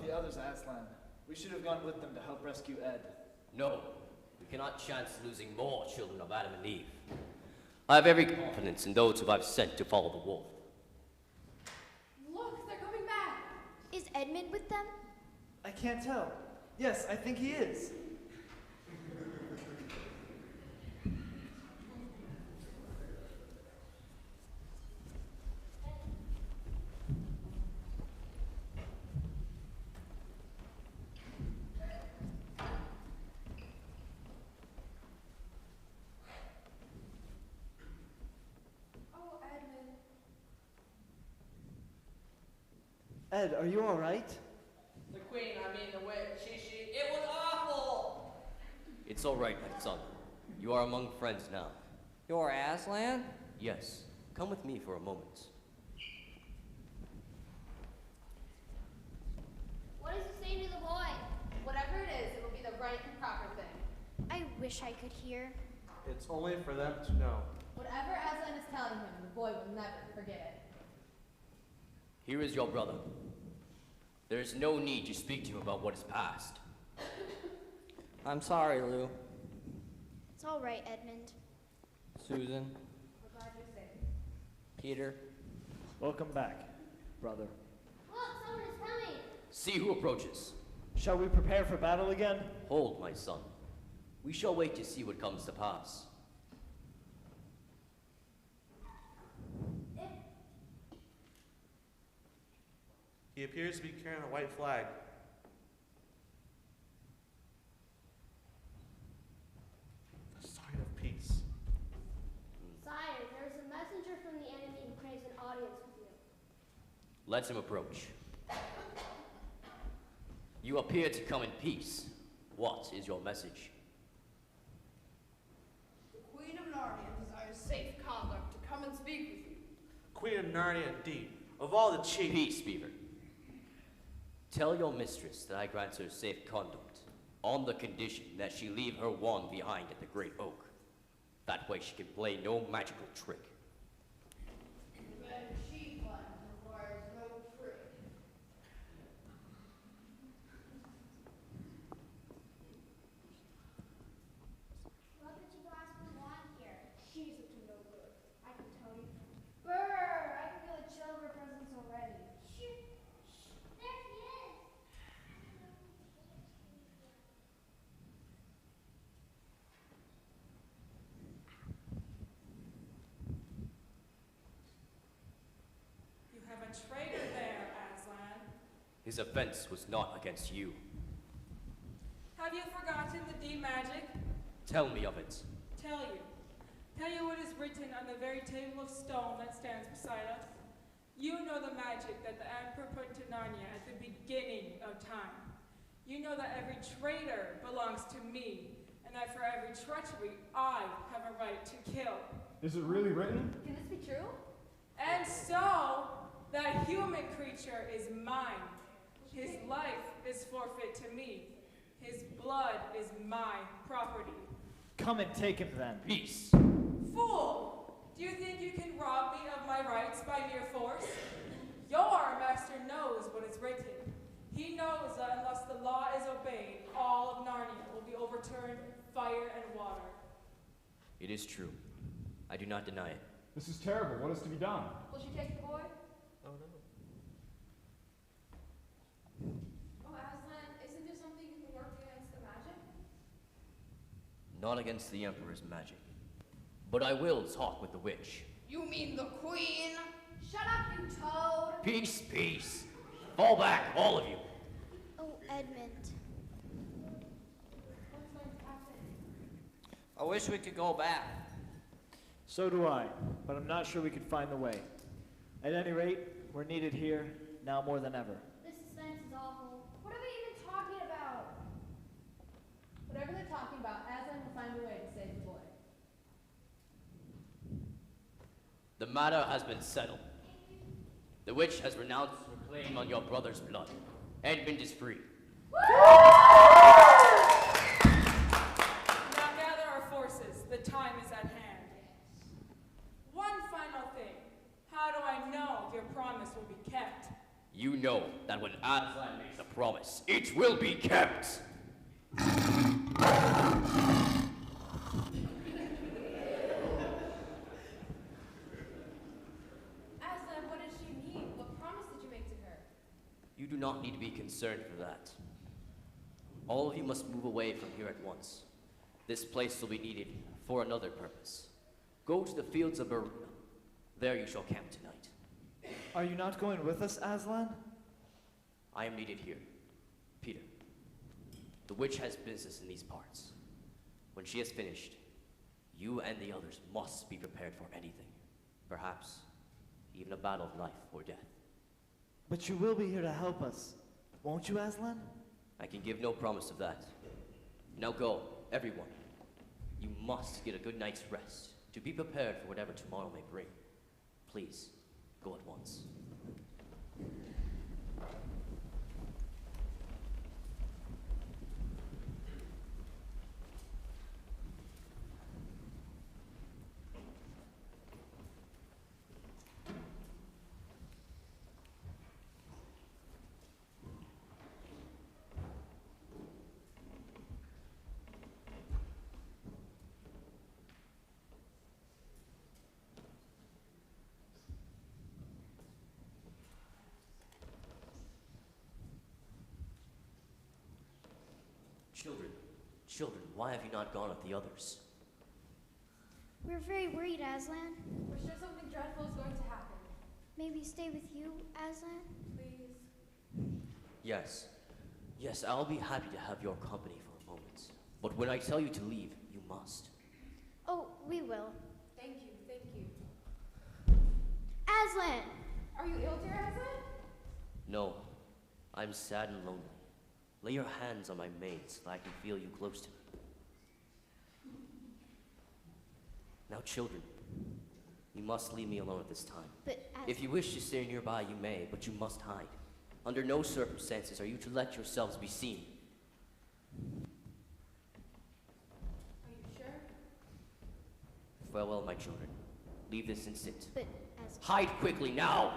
the others, Aslan. We should have gone with them to help rescue Ed. No, we cannot chance losing more children of Adam and Eve. I have every confidence in those who I've sent to follow the wolf. Look, they're coming back. Is Edmund with them? I can't tell. Yes, I think he is. Oh, Edmund. Ed, are you all right? The queen, I mean the witch, it was awful! It's all right, my son. You are among friends now. You're Aslan? Yes, come with me for a moment. What is he saying to the boy? Whatever it is, it will be the right and proper thing. I wish I could hear. It's only for them to know. Whatever Aslan is telling him, the boy will never forget it. Here is your brother. There is no need to speak to him about what is past. I'm sorry, Lou. It's all right, Edmund. Susan. We're glad you're safe. Peter. Welcome back, brother. Look, someone is coming. See who approaches. Shall we prepare for battle again? Hold, my son. We shall wait to see what comes to pass. He appears to be carrying a white flag. The sign of peace. Sire, there is a messenger from the enemy who craves an audience with you. Let him approach. You appear to come in peace. What is your message? The Queen of Narnia desires safe conduct to come and speak with you. Queen of Narnia, indeed. Of all the chief. Peace, Beaver. Tell your mistress that I grant her safe conduct, on the condition that she leave her wand behind at the Great Oak. That way she can play no magical trick. Then she plans requires no trick. Look at you guys from one here. She's up to no good. I can tell you. Brr! I can feel the chill of her presence already. Shh! There he is! You have a traitor there, Aslan. His offense was not against you. Have you forgotten the deep magic? Tell me of it. Tell you. Tell you what is written on the very table of stone that stands beside us. You know the magic that the Emperor put into Narnia at the beginning of time. You know that every traitor belongs to me, and that for every treachery, I have a right to kill. Is it really written? Can this be true? And so, that human creature is mine. His life is forfeit to me. His blood is my property. Come and take him then. Peace. Fool! Do you think you can rob me of my rights by mere force? Your master knows what is written. He knows that unless the law is obeyed, all of Narnia will be overturned in fire and water. It is true. I do not deny it. This is terrible. What is to be done? Will she take the boy? Oh no. Oh, Aslan, isn't there something you can work against the magic? Not against the Emperor's magic. But I will talk with the witch. You mean the Queen? Shut up, you toad! Peace, peace. Fall back, all of you. Oh, Edmund. What's going to happen? I wish we could go back. So do I, but I'm not sure we could find the way. At any rate, we're needed here, now more than ever. This suspense is awful. What are they even talking about? Whatever they're talking about, Aslan will find a way to save the boy. The matter has been settled. The witch has renounced her claim on your brother's blood. Edmund is free. Now gather our forces. The time is at hand. One final thing. How do I know your promise will be kept? You know that when Aslan makes a promise, it will be kept. Aslan, what did she mean? What promise did you make to her? You do not need to be concerned for that. All of you must move away from here at once. This place will be needed for another purpose. Go to the fields of Baruna. There you shall camp tonight. Are you not going with us, Aslan? I am needed here. Peter, the witch has business in these parts. When she has finished, you and the others must be prepared for anything. Perhaps even a battle of life or death. But you will be here to help us, won't you, Aslan? I can give no promise of that. Now go, everyone. You must get a good night's rest to be prepared for whatever tomorrow may bring. Please, go at once. Children, why have you not gone with the others? We're very worried, Aslan. We're sure something dreadful is going to happen. Maybe stay with you, Aslan? Please. Yes, I'll be happy to have your company for a moment. But when I tell you to leave, you must. Oh, we will. Thank you. Aslan! Are you ill, dear Aslan? No, I'm sad and lonely. Lay your hands on my mane so that I can feel you close to me. Now, children, you must leave me alone at this time. But if you wish to stay nearby, you may, but you must hide. Under no circumstances are you to let yourselves be seen. Are you sure? Farewell, my children. Leave this instant. But as Hide quickly now!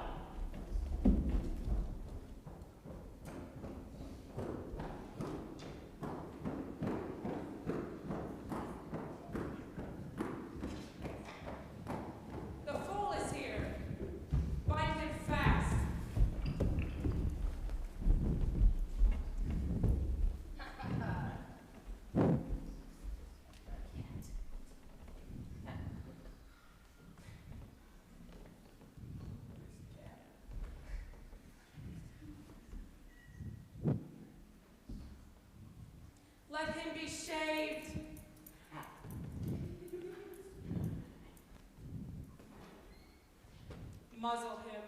Let him be shaved. Muzzle him.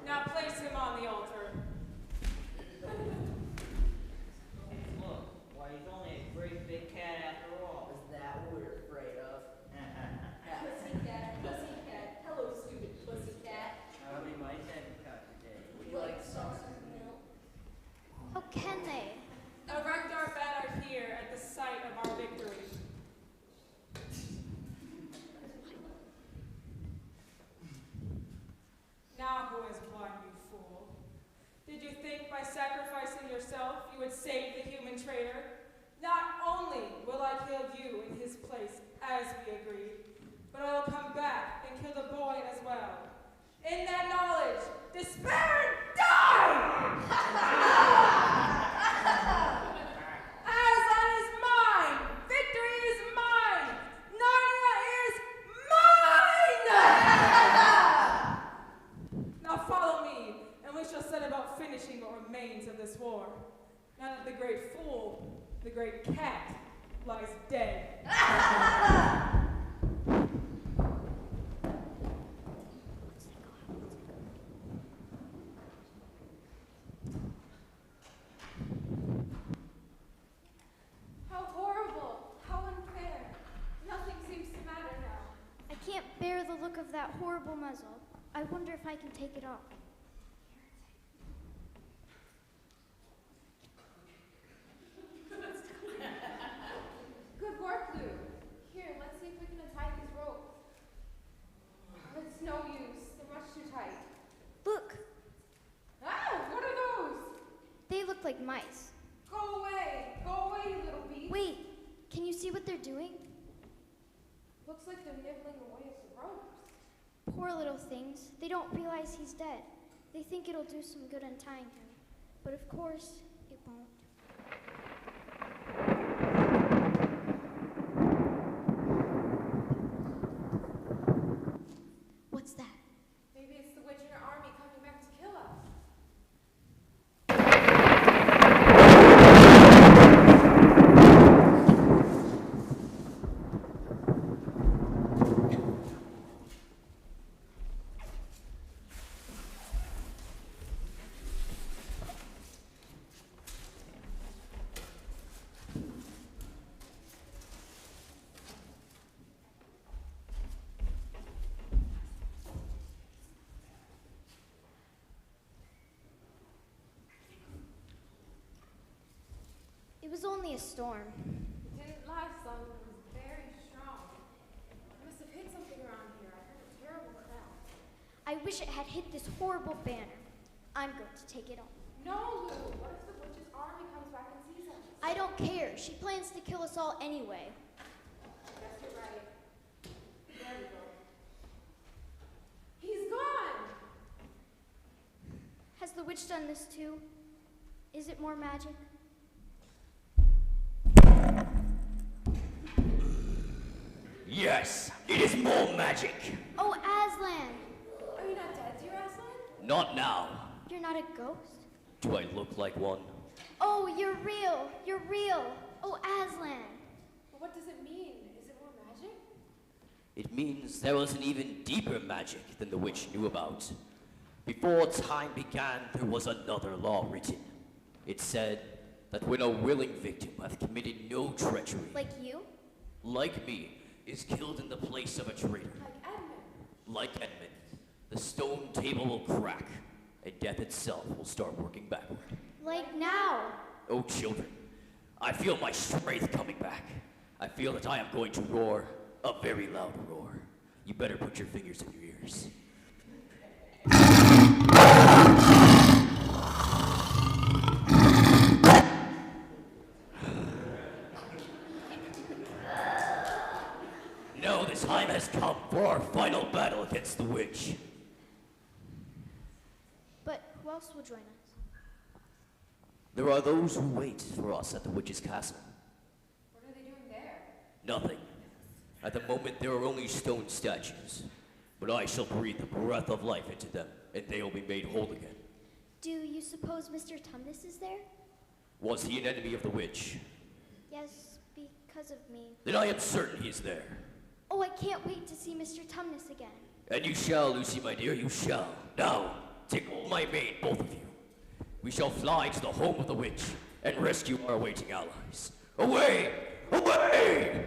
Now place him on the altar. Look, why he's only a great big cat after all. Is that what we're afraid of? Pussycat. Hello, stupid pussycat. How many mice have you caught today? Would you like sauce and milk? how can they? Erect our banner here at the site of our victory. Now who has won, you fool? Did you think by sacrificing yourself you would save the human traitor? Not only will I kill you in his place, as we agreed, but I will come back and kill the boy as well. In that knowledge, despair and die! Aslan is mine! Victory is mine! Narnia is mine! Now follow me, and we shall set about finishing what remains of this war. Now that the great fool, the great cat, lies dead. How horrible. How unfair. Nothing seems to matter now. I can't bear the look of that horrible muzzle. I wonder if I can take it off. like mice. Go away, you little beast. Wait, can you see what they're doing? Looks like they're nibbling away at the ropes. Poor little things. They don't realize he's dead. They think it'll do some good untying him. But of course, it won't. What's that? Maybe it's the witch and her army coming back to kill us. It was only a storm. It didn't last long, but it was very strong. It must have hit something around here. I heard a terrible crash. I wish it had hit this horrible banner. I'm going to take it on. No, Lou. What if the witch's army comes back and sees us? I don't care. She plans to kill us all anyway. Guess you're right. There we go. He's gone! Has the witch done this too? Is it more magic? Yes, it is more magic. Oh, Aslan! Are you not dead, dear Aslan? Not now. You're not a ghost? Do I look like one? Oh, you're real! You're real! Oh, Aslan! But what does it mean? Is it more magic? It means there was an even deeper magic than the witch knew about. Before time began, there was another law written. It said that when a willing victim hath committed no treachery, Like you? like me, is killed in the place of a traitor, Like Edmund. like Edmund, the stone table will crack, and death itself will start working backward. Like now? Oh, children, I feel my strength coming back. I feel that I am going to roar a very loud roar. You better put your fingers in your ears. No, the time has come for our final battle against the witch. But who else will join us? There are those who wait for us at the witch's castle. What are they doing there? Nothing. At the moment, there are only stone statues. But I shall breathe the breath of life into them, and they will be made whole again. Do you suppose Mr. Tumnus is there? Was he an enemy of the witch? Yes, because of me. Then I am certain he is there. Oh, I can't wait to see Mr. Tumnus again. And you shall, Lucy, my dear, you shall. Now, take hold my mane, both of you. We shall fly to the home of the witch and rescue our waiting allies. Away! Away!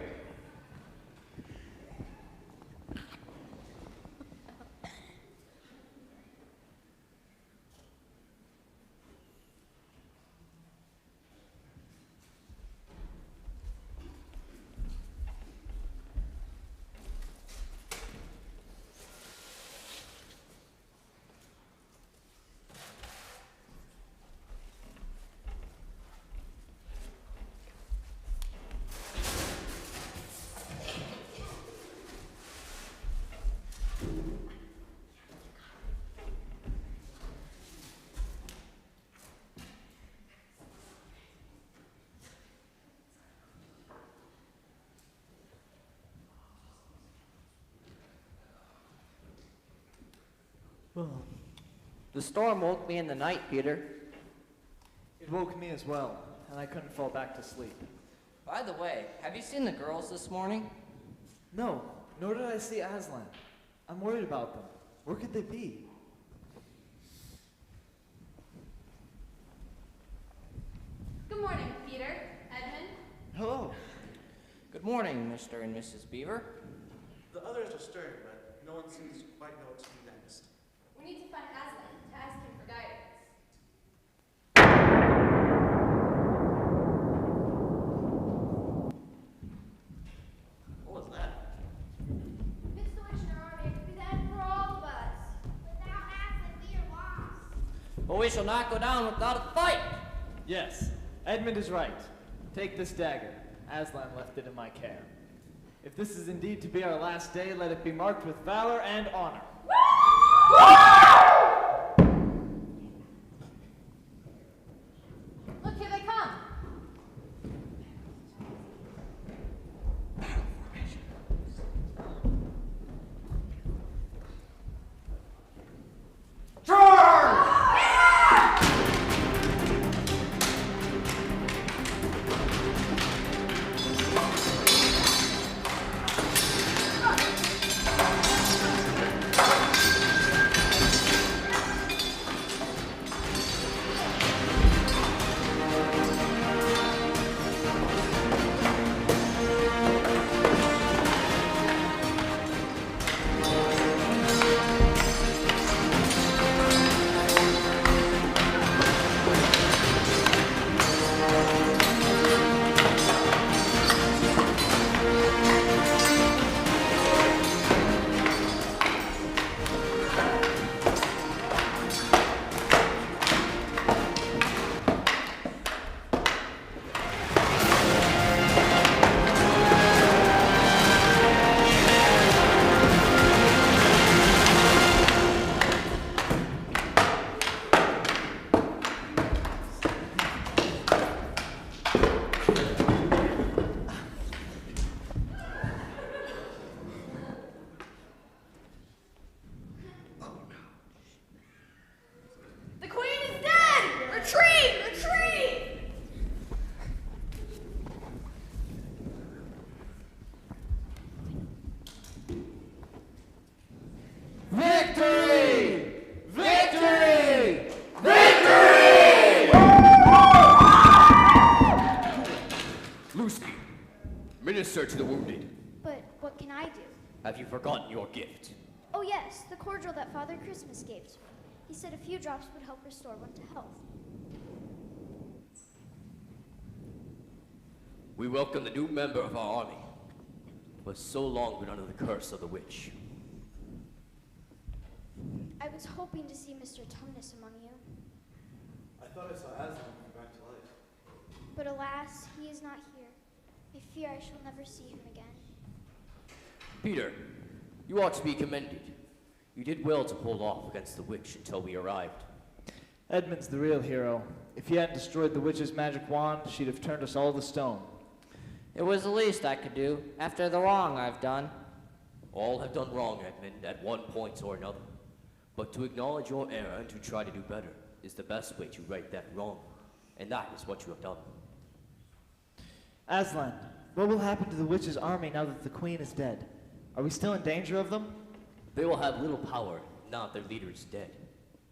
The storm woke me in the night, Peter. It woke me as well, and I couldn't fall back to sleep. By the way, have you seen the girls this morning? No, nor did I see Aslan. I'm worried about them. Where could they be? Good morning, Peter. Edmund. Hello. Good morning, Mr. and Mrs. Beaver. The others are stirring, but no one seems to quite know what to do next. We need to find Aslan to ask him for guidance. What was that? It's the witch and her army. It could be the end for all of us. Without Aslan, we are lost. But we shall not go down without a fight. Yes, Edmund is right. Take this dagger. Aslan left it in my care. If this is indeed to be our last day, let it be marked with valor and honor. Look, here they come. The queen is dead! Retreat! Retreat! Victory! Victory! Lucy, minister to the wounded. But what can I do? Have you forgotten your gift? Oh yes, the cordial that Father Christmas gave to me. He said a few drops would help restore one to health. We welcome the new member of our army, who has so long been under the curse of the witch. I was hoping to see Mr. Tumnus among you, I thought I saw Aslan come back to life. but alas, he is not here. I fear I shall never see him again. Peter, you ought to be commended. You did well to hold off against the witch until we arrived. Edmund's the real hero. If he hadn't destroyed the witch's magic wand, she'd have turned us all to stone. It was the least I could do after the wrong I've done. All have done wrong, Edmund, at one point or another. But to acknowledge your error and to try to do better is the best way to right that wrong. And that is what you have done. Aslan, what will happen to the witch's army now that the queen is dead? Are we still in danger of them? They will have little power now that their leader is dead.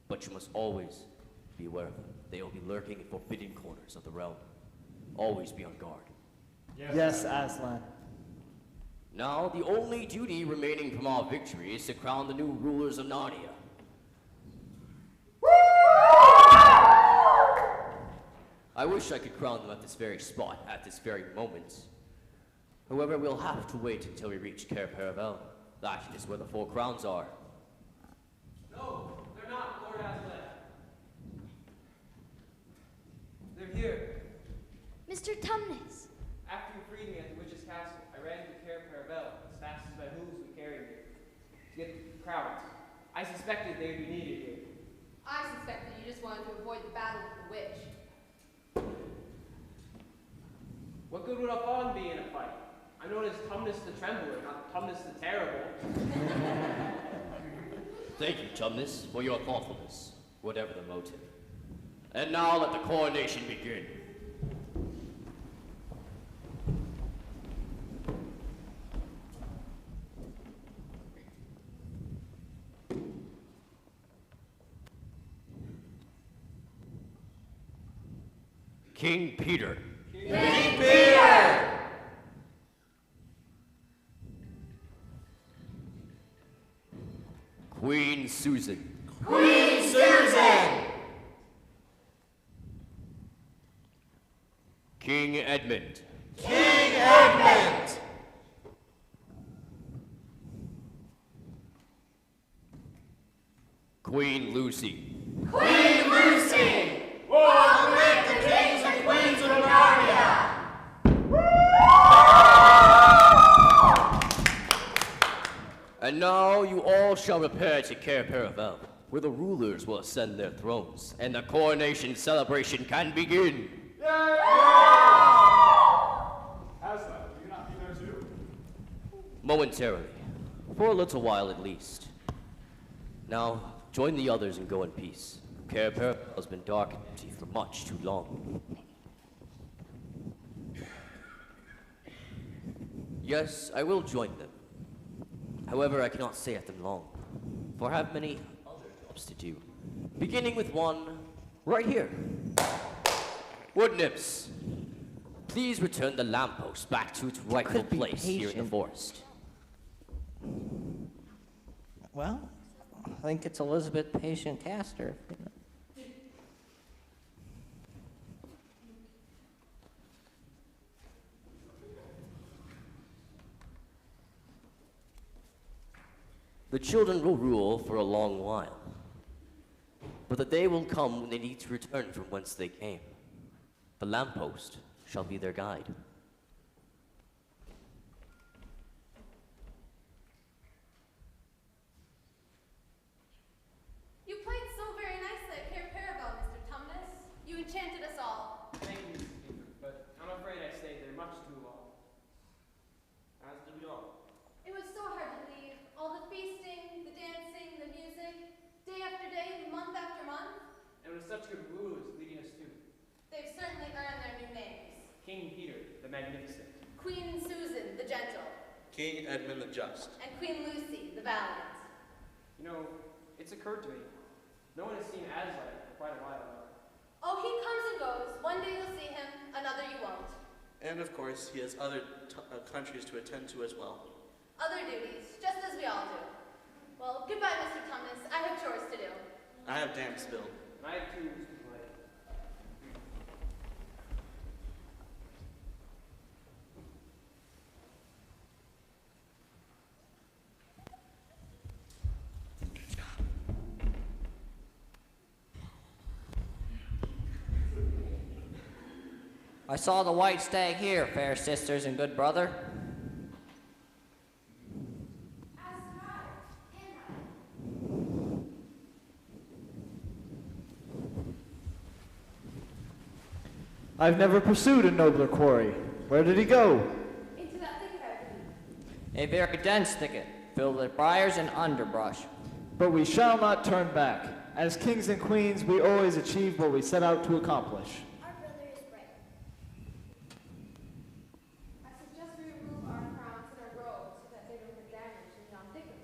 But you must always be aware of them. They will be lurking in forbidden corners of the realm. Always be on guard. Yes, Aslan. Now, the only duty remaining from our victory is to crown the new rulers of Narnia. I wish I could crown them at this very spot, at this very moment. However, we'll have to wait until we reach Cair Paravel. That is where the 4 crowns are. No, they're not, Lord Aslan. They're here. Mr. Tumnus! After you freed me at the witch's castle, I ran to Cair Paravel as fast as my hooves would carry me to get the crowns. I suspected they would be needed here. I suspected you just wanted to avoid the battle with the witch. What good would a fawn be in a fight? I'm known as Tumnus the Trembler, not Tumnus the Terrible. Thank you, Tumnus, for your thoughtfulness, whatever the motive. And now let the coronation begin. King Peter. King Peter! Queen Susan. Queen Susan! King Edmund. King Edmund! Queen Lucy. Queen Lucy! Long live the King shall repair to Cair Paravel, where the rulers will ascend their thrones, and the coronation celebration can begin. Aslan, will you not be there too? Momentarily, for a little while at least. Now, join the others and go in peace. Cair Paravel has been dark and empty for much too long. Yes, I will join them. However, I cannot stay at them long, for I have many other jobs to do, beginning with one right here. Wood nymphs, please return the lamppost back to its rightful place here in the forest. Well, I think it's Elizabeth Patient Castor. The children will rule for a long while, but the day will come when they need to return from whence they came. The lamppost shall be their guide. You played so very nicely at Cair Paravel, Mr. Tumnus. You enchanted us all. Thank you, Mrs. Beaver, but I'm afraid I stayed there much too long. As did we all. It was so hard to leave. All the feasting, the dancing, the music, day after day, month after month. And with such good rulers leading us to They've certainly earned their new names. King Peter the Magnificent, Queen Susan, the gentle, King Edmund the Just. and Queen Lucy, the valiant. You know, it's occurred to me. No one has seen Aslan for quite a while now. Oh, he comes and goes. One day you'll see him, another you won't. And of course, he has other countries to attend to as well. Other duties, just as we all do. Well, goodbye, Mr. Tumnus. I have chores to do. I have damn spilled. And I have tunes to play. I saw the white stag here, fair sisters and good brother. I've never pursued a nobler quarry. Where did he go? Into that thicket, I believe. A very dense thicket, filled with briars and underbrush. But we shall not turn back. As kings and queens, we always achieve what we set out to accomplish. Our brother is right. I suggest we remove our crowns and our robes so that they don't get damaged in yon thicket.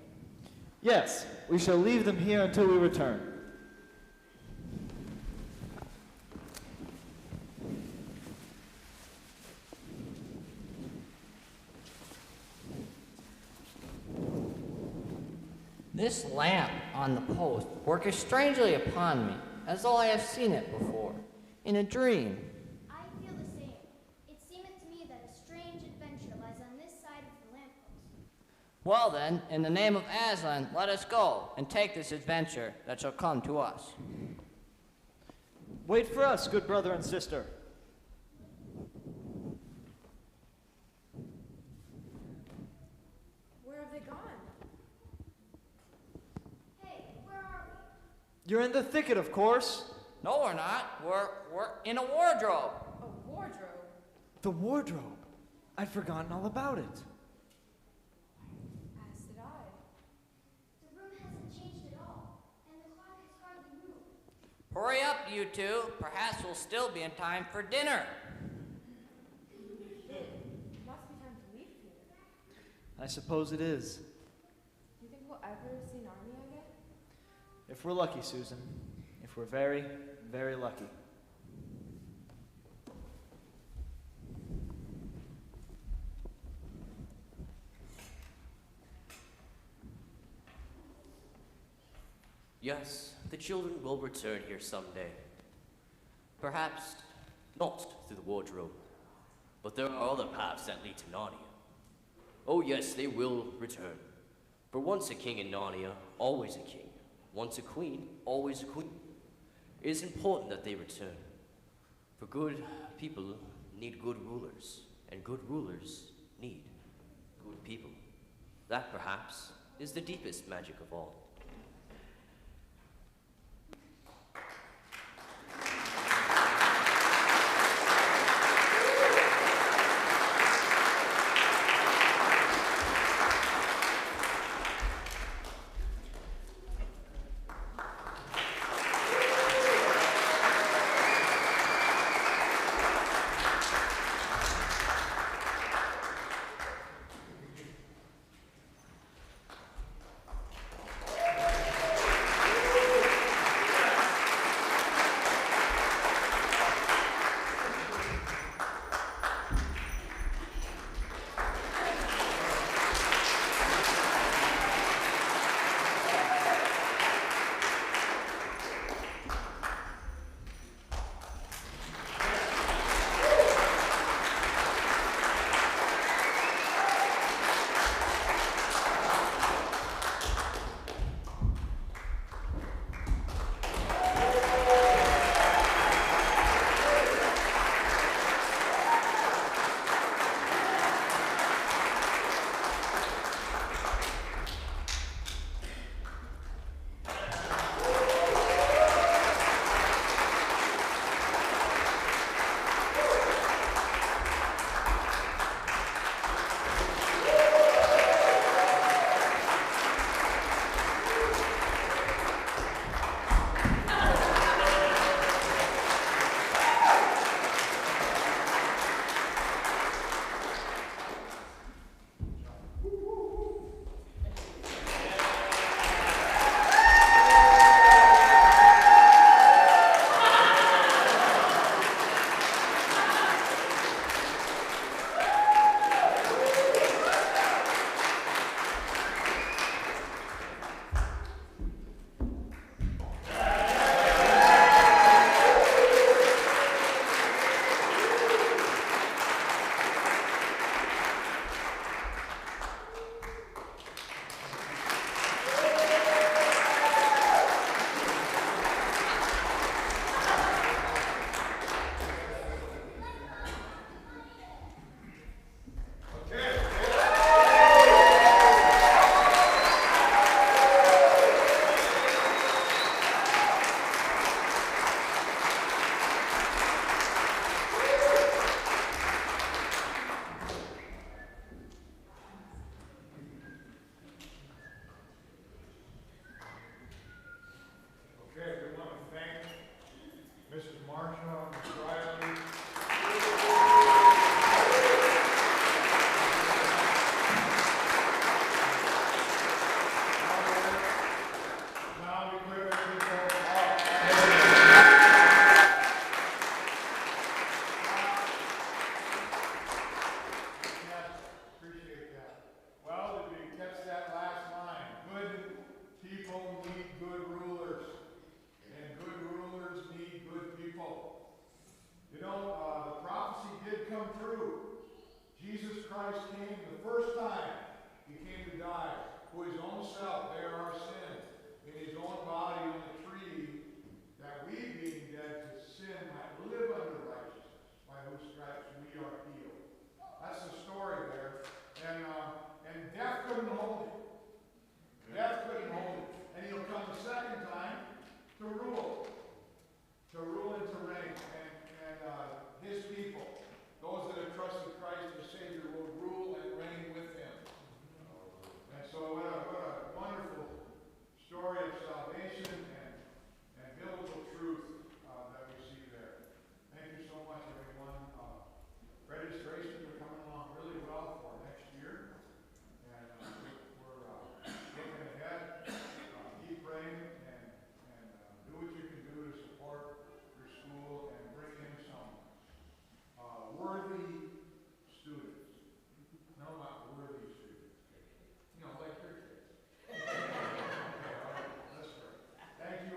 Yes, we shall leave them here until we return. This lamp on the post worketh strangely upon me, as though I have seen it before, in a dream. I feel the same. It seemeth to me that a strange adventure lies on this side of the lamppost. Well then, in the name of Aslan, let us go and take this adventure that shall come to us. Wait for us, good brother and sister. Where have they gone? Hey, where are we? You're in the thicket, of course. No, we're not. We're in a wardrobe. A wardrobe. The wardrobe. I'd forgotten all about it. As did I. The room hasn't changed at all, and the clock has hardly moved. Hurry up, you two. Perhaps we'll still be in time for dinner. It must be time to leave here. I suppose it is. Do you think we'll ever see Narnia again? If we're lucky, Susan. If we're very, very lucky. Yes, the children will return here someday. Perhaps not through the wardrobe, but there are other paths that lead to Narnia. Oh yes, they will return. For once a king in Narnia, always a king. Once a queen, always a queen. It is important that they return. For good people need good rulers, and good rulers need good people. That perhaps is the deepest magic of all. for his own self bear our sin in his own body